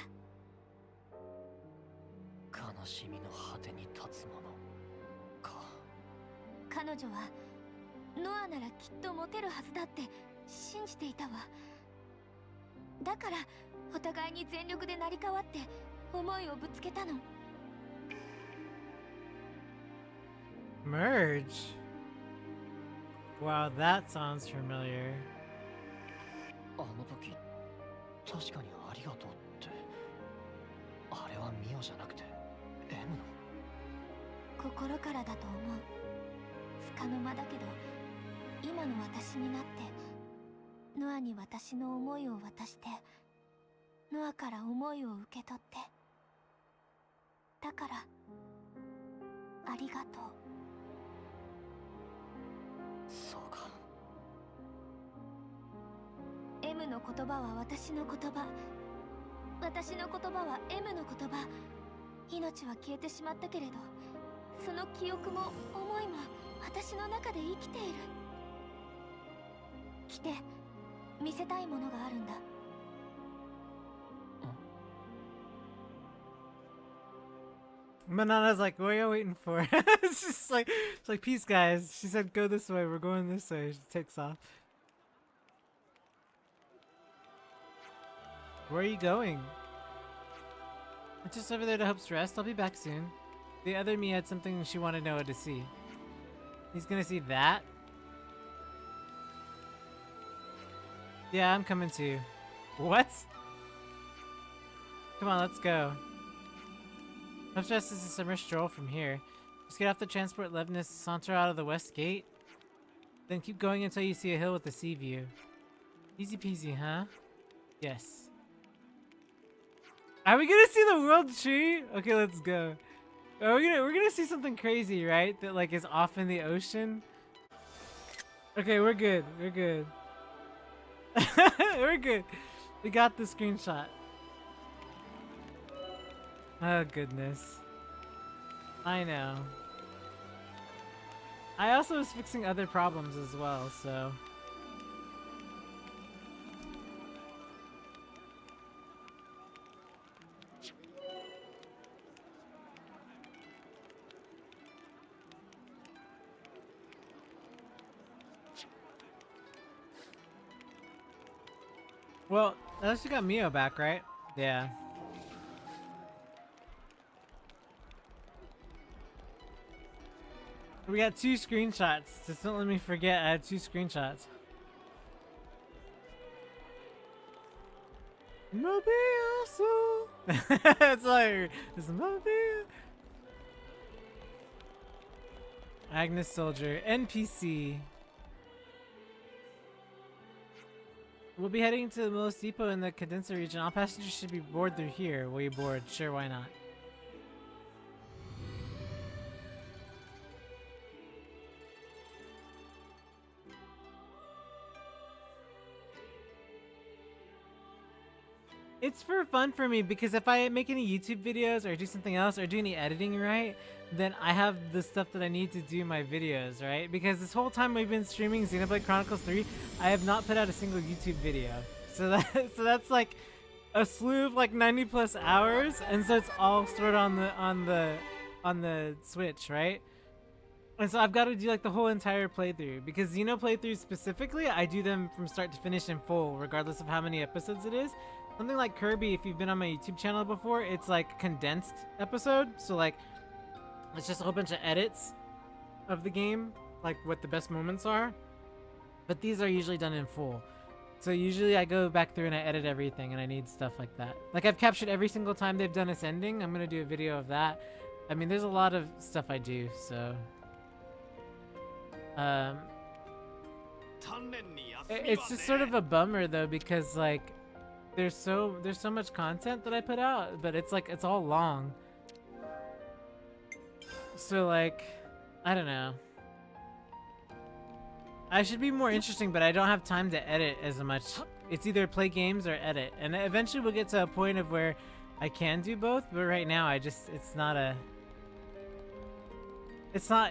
悲しみの果てに立つものか。彼女はノアならきっとモテるはずだって信じていたわ。だからお互いに全力で成り代わって思いをぶつけたの。Merge? Wow, that sounds familiar. あの時確かにありがとうって。あれはミオじゃなくて M の。心からだと思う。束の間だけど今の私になってノアに私の思いを渡して、ノアから思いを受け取って、だからありがとう。そうか。 M の言葉は私の言葉、私の言葉は M の言葉。命は消えてしまったけれど、その記憶も思いも私の中で生きている。来て、見せたいものがあるんだ。Manana's like, what are you waiting for? It's like, peace, guys. She said, go this way. We're going this way. She takes off. Where are you going? I'm just over there to Hope's rest. I'll be back soon. The other me had something she wanted Noah to see. He's gonna see that? Yeah, I'm coming too. What? Come on, let's go. Hope's rest is a summer stroll from here. Just get off the transport Levness, saunter out of the west gate. Then keep going until you see a hill with a sea view. Easy peasy, huh? Yes. Are we gonna see the world tree? Okay, let's go. We're gonna see something crazy, right? That like is off in the ocean. Okay, we're good. We're good. We're good. We got the screenshot. Oh goodness. I know. I also was fixing other problems as well, so. Well, at least you got Mio back, right? Yeah. We got 2 screenshots. Just don't let me forget I had 2 screenshots. Mobiasu! It's like, it's Mobia. Agnes Soldier, NPC. We'll be heading to the Milos Depot in the condenser region. All passengers should be board through here. Will you board? Sure, why not? It's for fun for me because if I make any YouTube videos or do something else or do any editing, right, then I have the stuff that I need to do my videos, right? Because this whole time we've been streaming Xenoblade Chronicles 3, I have not put out a single YouTube video. So that's like a slew of like 90+ hours, and so it's all stored on the Switch, right? And so I've got to do like the whole entire playthrough because Xeno playthroughs specifically, I do them from start to finish in full, regardless of how many episodes it is. Something like Kirby, if you've been on my YouTube channel before, it's like condensed episode. So like, it's just a whole bunch of edits of the game, like what the best moments are. But these are usually done in full. So usually I go back through and I edit everything, and I need stuff like that. Like I've captured every single time they've done this ending. I'm gonna do a video of that. I mean, there's a lot of stuff I do, so it's just sort of a bummer though, because like there's so much content that I put out, but it's like it's all long. So like, I don't know. I should be more interesting, but I don't have time to edit as much. It's either play games or edit, and eventually we'll get to a point of where I can do both. But right now, it's not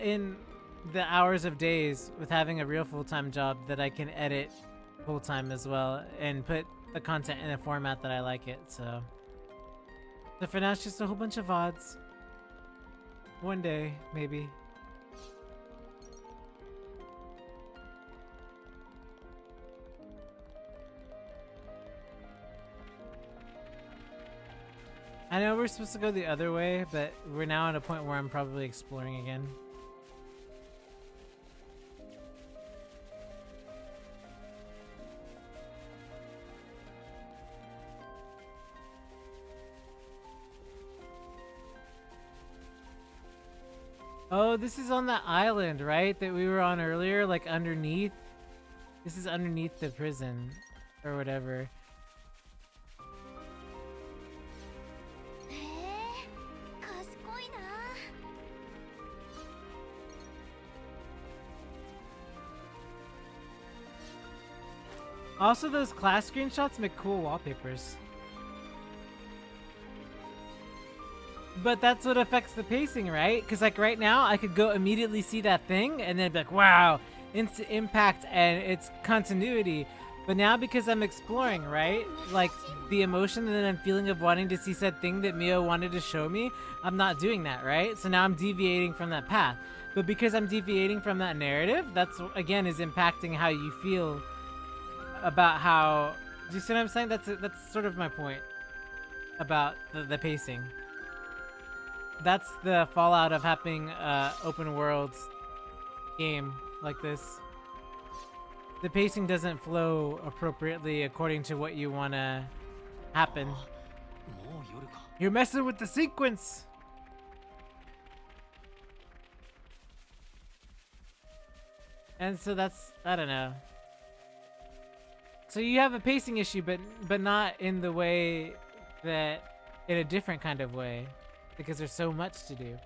in the hours of days with having a real full-time job that I can edit full-time as well and put the content in a format that I like it. So for now, it's just a whole bunch of VODs. One day, maybe. I know we're supposed to go the other way, but we're now at a point where I'm probably exploring again. Oh, this is on that island, right? That we were on earlier, like underneath. This is underneath the prison or whatever. Also, those class screenshots make cool wallpapers. But that's what affects the pacing, right? Because like right now, I could go immediately see that thing and then be like, wow, instant impact and it's continuity. But now because I'm exploring, right? Like the emotion that I'm feeling of wanting to see said thing that Mio wanted to show me, I'm not doing that, right? So now I'm deviating from that path. But because I'm deviating from that narrative, that's again is impacting how you feel about how, do you see what I'm saying? That's sort of my point about the pacing. That's the fallout of having open world game like this. The pacing doesn't flow appropriately according to what you want to happen. You're messing with the sequence. And so that's, I don't know. So you have a pacing issue, but not in the way that, in a different kind of way, because there's so much to do.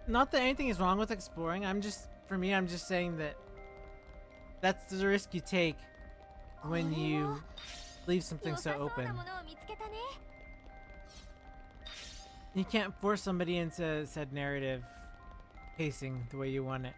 Not that anything is wrong with exploring. For me, I'm just saying that that's the risk you take when you leave something so open. You can't force somebody into said narrative pacing the way you want it.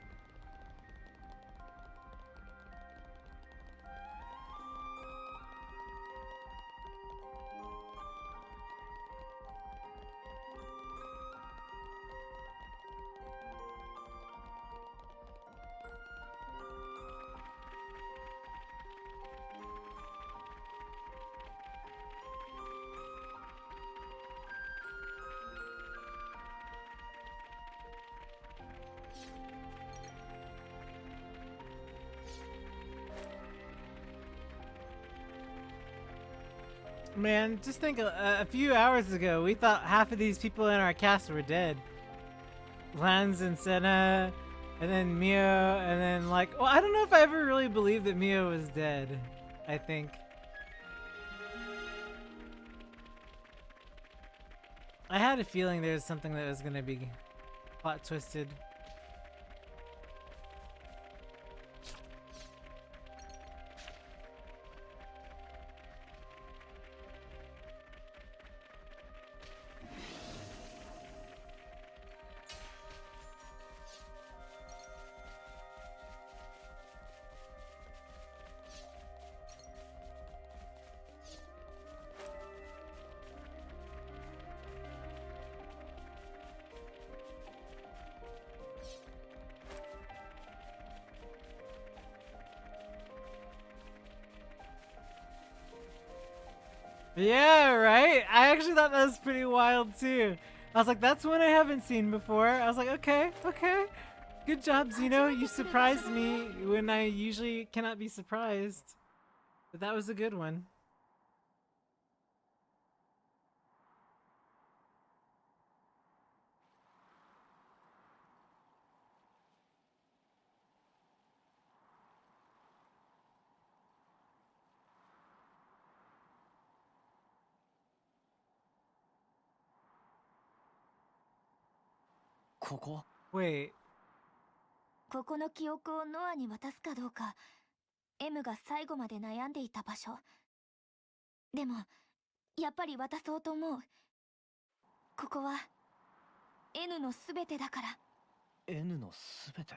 Man, just think a few hours ago, we thought half of these people in our cast were dead. Lance and Senna, And then Mio, and then like, well, I don't know if I ever really believed that Mio was dead. I think. I had a feeling there was something that was gonna be plot twisted. Yeah, right? I actually thought that was pretty wild too. I was like, that's one I haven't seen before. I was like, okay, okay. Good job, Xeno. You surprised me when I usually cannot be surprised. But that was a good one. Wait. ここの記憶をノアに渡すかどうか、M が最後まで悩んでいた場所。でも、やっぱり渡そうと思う。ここは N のすべてだから。N のすべて。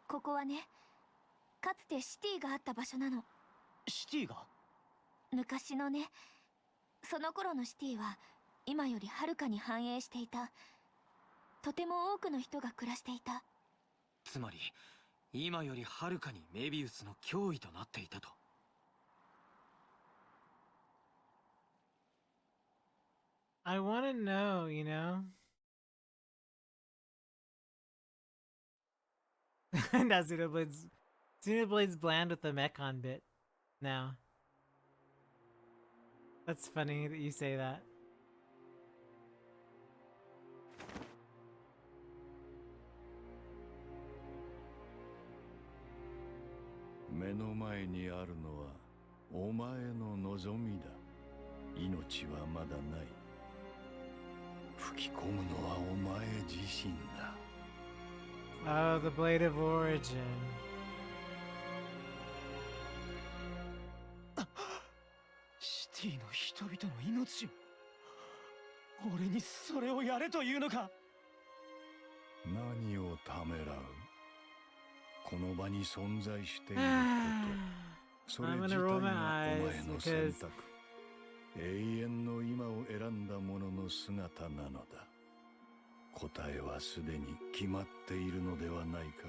ここはね、かつてシティがあった場所なの。シティが？昔のね、その頃のシティは今よりはるかに繁栄していた。とても多くの人が暮らしていた。つまり今よりはるかにメビウスの脅威となっていたと。I want to know, you know? Now Xenoblade's bland with the mechon bit now. That's funny that you say that. 目の前にあるのはお前の望みだ。命はまだない。吹き込むのはお前自身だ。Oh, the Blade of Origin. シティの人々の命を。俺にそれをやれというのか。何をためらう？この場に存在していること、それ I'm 自 gonna 体 roll が my お eyes 前の選 because 択。永遠の今を選んだ者の姿なのだ。答えはすでに決まっているのではないか。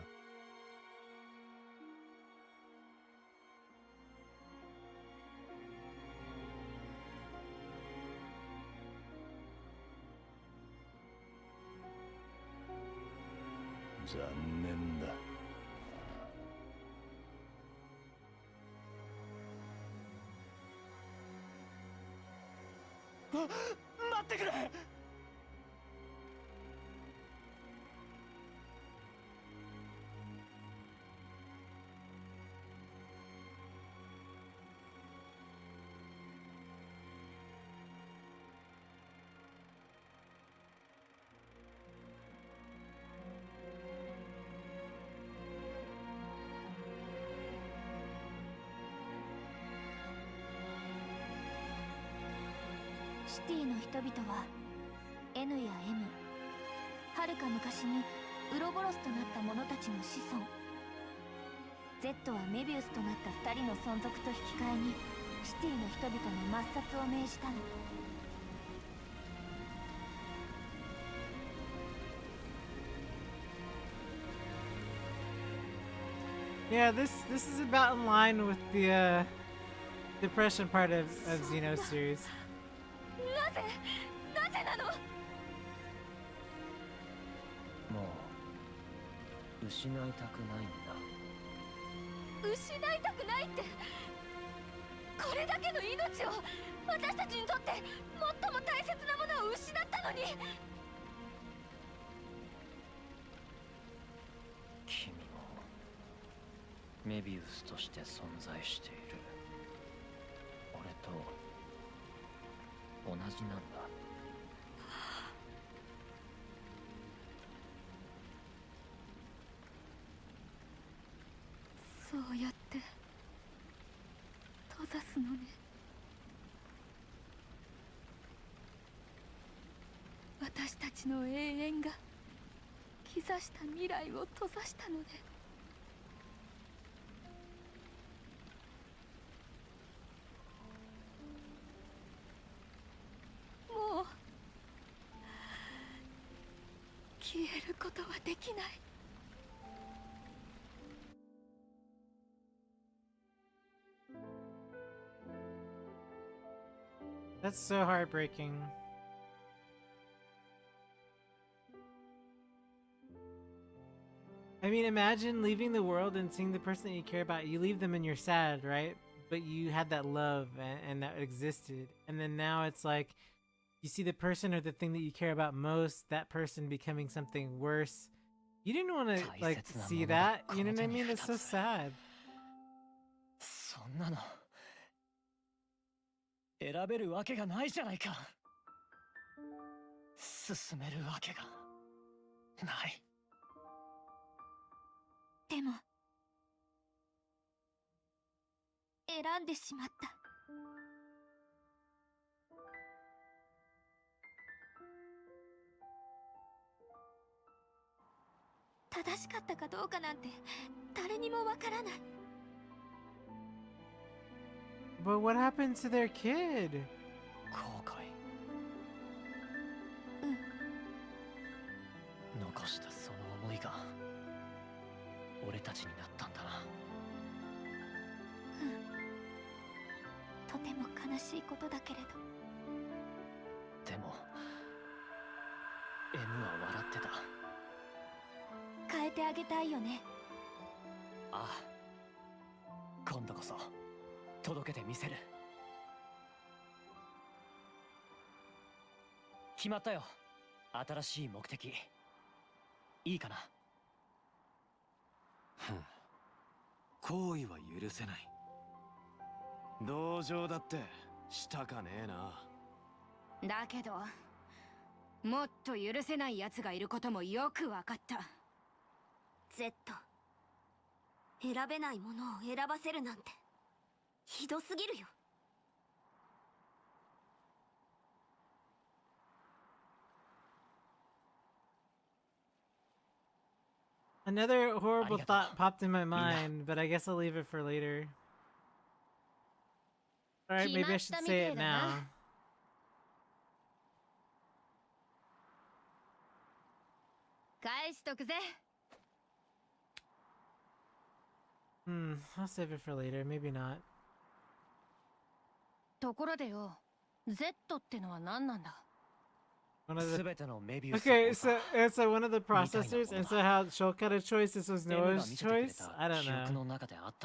残念だ。待ってくれ。シティの人々は N や M、 はるか昔にウロボロスとなった者たちの子孫。 Z はメビウスとなった2人の存続と引き換えにシティの人々の抹殺を命じたの。 Yeah, this is about in line with the depression part of Xeno's series. なぜなの？もう失いたくないんだ。失いたくないって、これだけの命を私たちにとって最も大切なものを失ったのに。メビウスとして存在している。俺と同じなんだ。そうやって閉ざすのね。私たちの永遠が刻した未来を閉ざしたのね。もう消えることはできない。That's so heartbreaking. I mean, imagine leaving the world and seeing the person that you care about. You leave them and you're sad, right? But you had that love and that existed. And then now it's like you see the person or the thing that you care about most, that person becoming something worse. You didn't want to like see that. You know what I mean? It's so sad. そんなの選べるわけがないじゃないか。進めるわけがない。でも選んでしまった。正しかったかどうかなんて誰にもわからない。But what happened to their kid? 後悔。残したその思いが俺たちになったんだな。とても悲しいことだけれど。でも M は笑ってた。変えてあげたいよね。ああ、今度こそ届けてみせる。決まったよ、新しい目的。いいかな。行為は許せない。同情だってしたかねえな。だけどもっと許せない奴がいることもよくわかった。 Z 選べないものを選ばせるなんてひどすぎるよ。Another horrible thought popped in my mind, but I guess I'll leave it for later. Alright, maybe I should say it now. I'll save it for later, maybe not. ところでよ、Z ってのは何なんだ? Okay, so it's one of the processors, and so how Shulkata choice, this was Noah's choice? I don't know.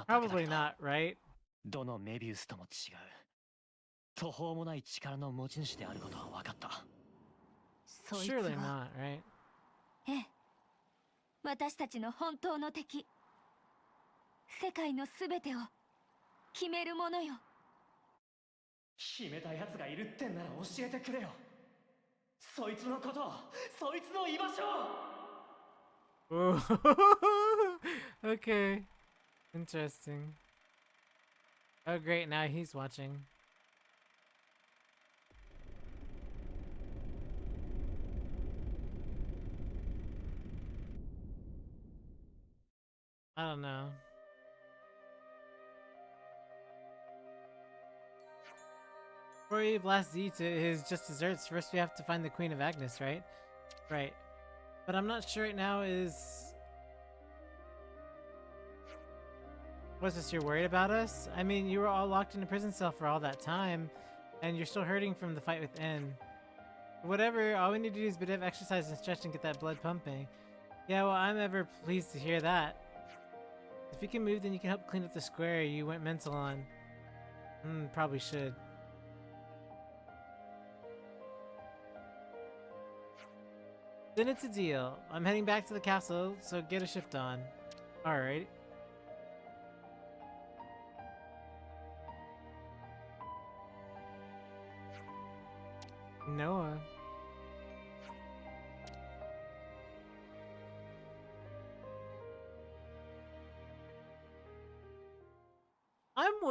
Probably not, right? どのメビウスとも違う。途方もない力の持ち主であることは分かった。Surely not, right? ええ、私たちの本当の敵。世界のすべてを決めるものよ。決めたやつがいるってんなら教えてくれよ。そいつのこと、そいつの居場所。Okay, interesting. Oh great, now he's watching. I don't know. Before we blast Z to his just desserts, first we have to find the Queen of Agnes, right? Right. But I'm not sure right now is... What's this, you're worried about us? I mean, you were all locked in a prison cell for all that time, and you're still hurting from the fight with N. Whatever, all we need to do is a bit of exercise and stretch and get that blood pumping. Yeah, well, I'm ever pleased to hear that. If you can move, then you can help clean up the square you went mental on. Probably should. Then it's a deal. I'm heading back to the castle, so get a shift on. Alright. Noah.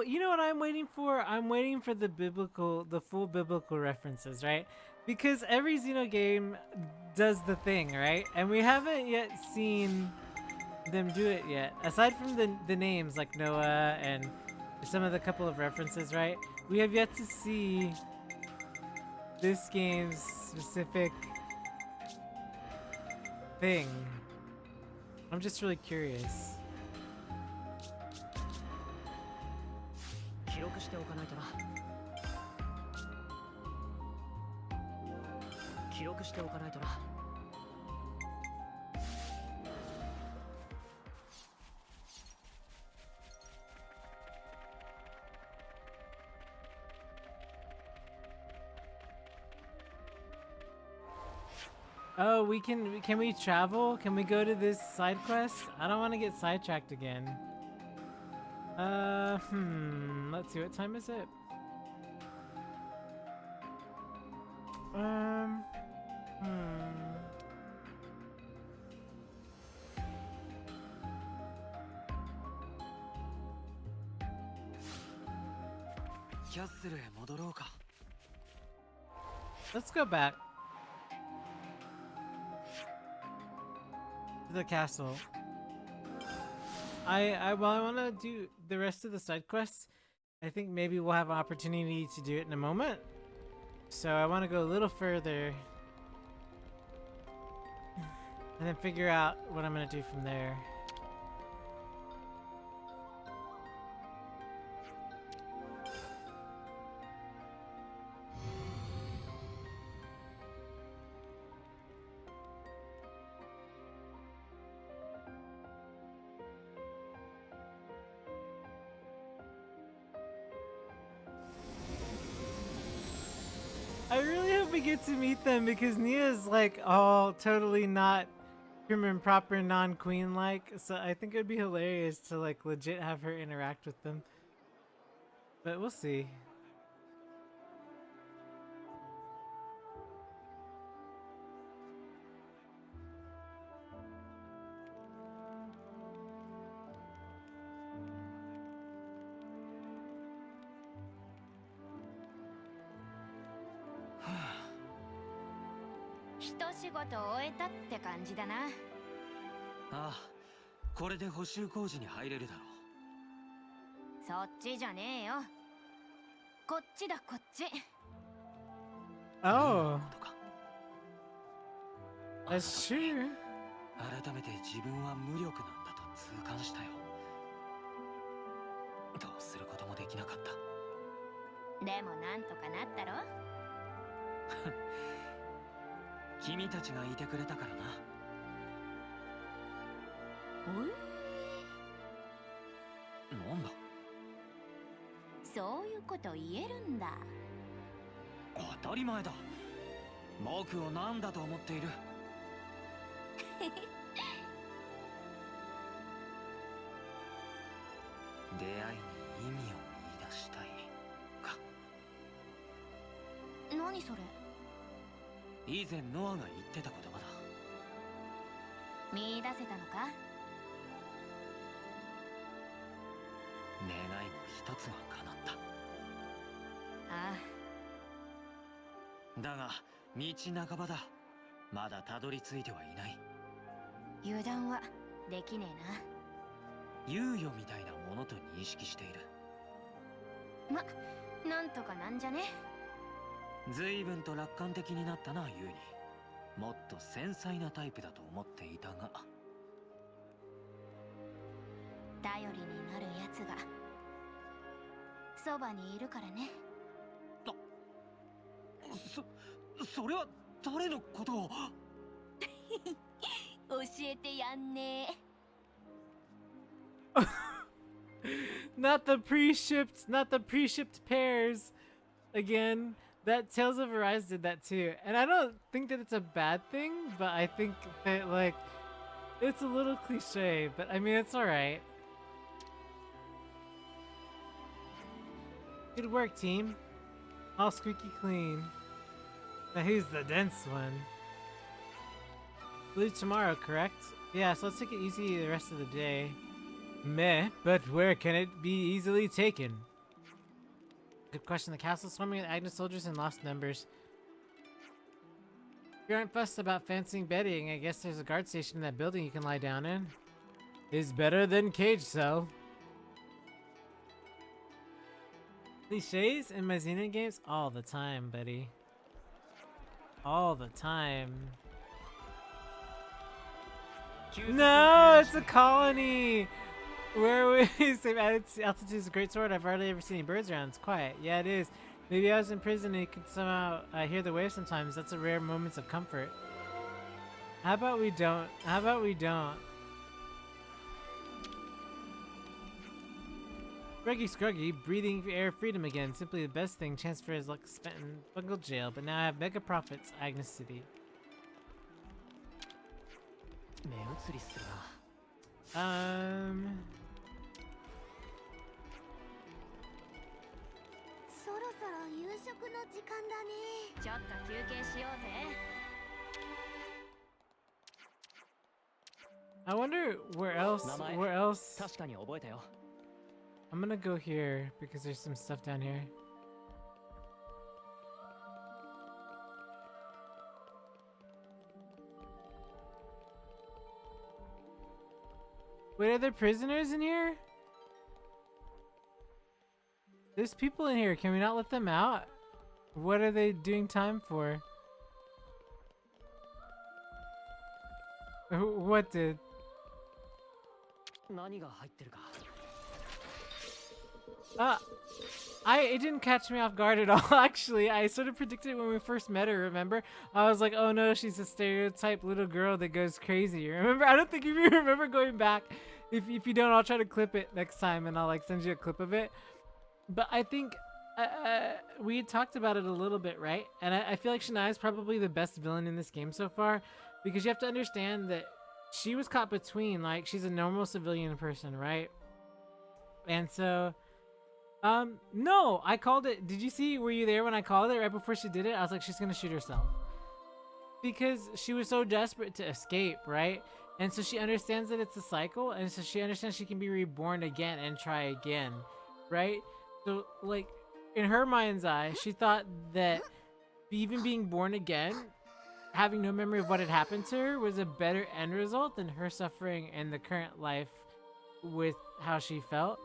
You know what I'm waiting for? I'm waiting for the full biblical references, right? Because every Xeno game does the thing, right? And we haven't yet seen them do it yet. Aside from the names like Noah and some of the couple of references, right? We have yet to see this game's specific thing. I'm just really curious. 記録しておかないとな。記録しておかないとな。Oh, can we travel? Can we go to this side quest? I don't want to get sidetracked again. Let's see, what time is it? Hmm. Let's go back to the castle. I want to do the rest of the side quests. I think maybe we'll have an opportunity to do it in a moment. So I want to go a little further and then figure out what I'm going to do from there. I really hope we get to meet them because Nia's like all totally not prim and proper, non-queen like. So I think it would be hilarious to like legit have her interact with them. But we'll see. Oh, that's true. 改めて自分は無力なんだと痛感したよ。どうすることもできなかった。でもなんとかなったろ。君たちがいてくれたからな。なんだ。そういうこと言えるんだ。当たり前だ。僕を何だと思っている。出会いに意味を見出したいか。何それ。以前ノアが言ってた言葉だ。見出せたのか。願いも一つは叶った。ああ。だが道半ばだ。まだたどり着いてはいない。油断はできねえな。猶予みたいなものと認識している。なんとかなんじゃね。随分と楽観的になったな、ユウに。もっと繊細なタイプだと思っていたが。頼りになるやつがそばにいるからね。それは誰のことを。教えてやんねえ。Not the pre-shipped pairs again. That Tales of Arise did that too, and I don't think that it's a bad thing, but I think that like it's a little cliche, but I mean it's all right. Good work, team. All squeaky clean. Now who's the dense one? Leave tomorrow, correct? Yeah, so let's take it easy the rest of the day. Meh, but where can it be easily taken? Good question. The castle swarming with Agnes soldiers and lost numbers. If you aren't fussed about fancying bedding, I guess there's a guard station in that building you can lie down in. Is better than cage cell. Cliches in my Xeno games all the time, buddy. All the time. No, it's a colony! Where we same altitude is a great sword. I've hardly ever seen any birds around. It's quiet. Yeah, it is. Maybe I was in prison and you could somehow hear the waves sometimes. That's a rare moments of comfort. How about we don't? How about we don't? Scruggy Scruggy, breathing air freedom again. Simply the best thing. Chance for his luck spent in bungled jail. But now I have mega profits, Agnes City. I wonder where else. I'm gonna go here because there's some stuff down here. Wait, are there prisoners in here? There's people in here. Can we not let them out? What are they doing time for? What did? It didn't catch me off guard at all, actually. I sort of predicted it when we first met her, remember? I was like, oh no, she's a stereotype little girl that goes crazy. Remember? I don't think if you remember going back. If you don't, I'll try to clip it next time and I'll like send you a clip of it. But I think we had talked about it a little bit, right? And I feel like Shania is probably the best villain in this game so far, because you have to understand that she was caught between, like, she's a normal civilian person, right? And so... no, I called it. Did you see, were you there when I called it right before she did it? I was like, she's gonna shoot herself. Because she was so desperate to escape, right? And so she understands that it's a cycle, and so she understands she can be reborn again and try again, right? So, like, in her mind's eye, she thought that even being born again, having no memory of what had happened to her, was a better end result than her suffering in the current life with how she felt.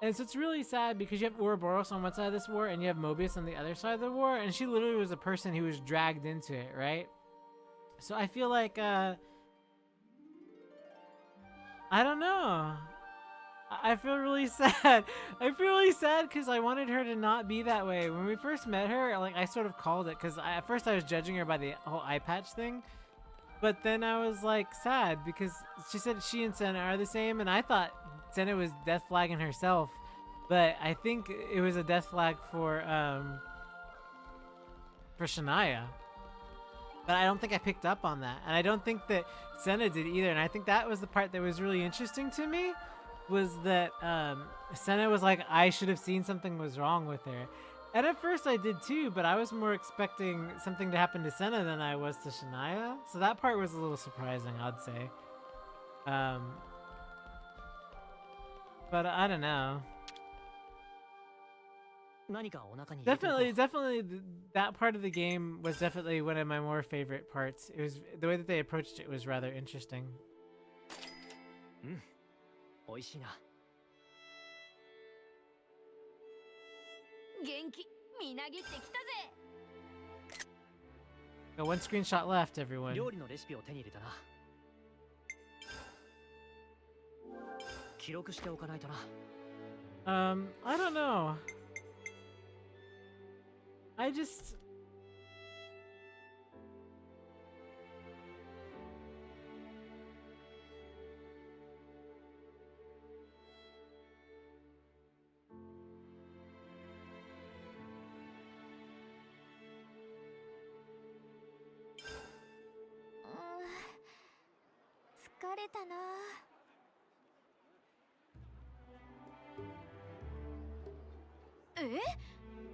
And so it's really sad because you have Ouroboros on one side of this war and you have Mobius on the other side of the war, and she literally was a person who was dragged into it, right? So I feel like, I don't know. I feel really sad. I feel really sad because I wanted her to not be that way. When we first met her, like, I sort of called it because at first I was judging her by the whole eye patch thing. But then I was like sad because she said she and Senna are the same, and I thought Senna was death flagging herself, but I think it was a death flag for Shania. But I don't think I picked up on that, and I don't think that Senna did either. And I think that was the part that was really interesting to me, was that Senna was like, I should have seen something was wrong with her. And at first I did too, but I was more expecting something to happen to Senna than I was to Shania. So that part was a little surprising, I'd say. But I don't know. Definitely, that part of the game was definitely one of my more favorite parts. It was the way that they approached it was rather interesting. Got one screenshot left, everyone. I don't know. I just...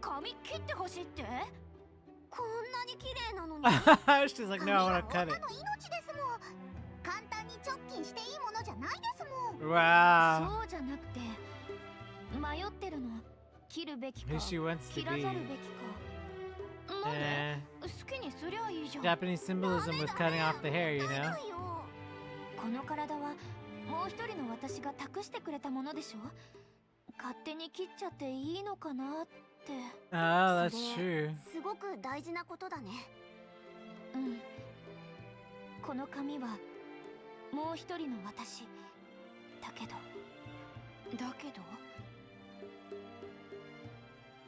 髪切ってほしいって？こんなにに綺麗なのに She's like, no, I want to cut it. 女の命ですもん。簡単に直近していいものじゃないですもん。 Wow. そうじゃなくて迷ってるの。切るべきか Who she wants to 切らざ be. るべきか。なんで Eh, 好きにすりゃいいじゃん。 Japanese symbolism with cutting off the hair, you know? ダメよ。この体はもう一人の私が託してくれたものでしょ。勝手に切っちゃっていいのかなって。 Oh, that's true. すごく大事なことだね。うん。この髪はもう一人の私だけど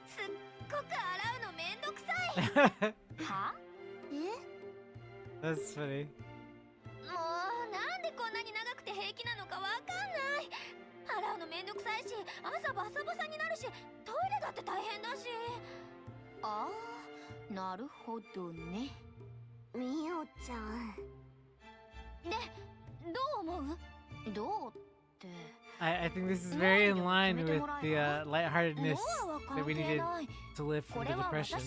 すっごく洗うのめんどくさい。は？え？ That's funny. もうなんでこんなに長くて平気なのかわかんない。洗うのめんどくさいし、朝バサバサになるし、トイレだって大変だし。ああ、なるほどね。みおちゃん。で、どう思う？どうって。I think this is very in line with the lightheartedness that we needed to lift from the depression.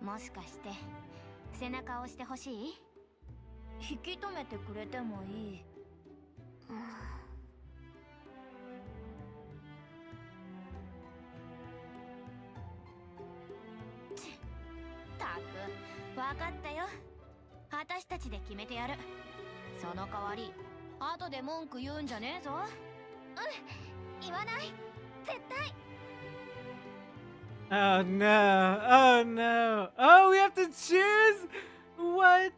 もしかして背中を押してほしい？引き止めてくれてもいい。たく、わかったよ。私たちで決めてやる。その代わり後で文句言うんじゃねえぞ。言わない。絶対。 Oh no! Oh no! Oh, we have to choose? What?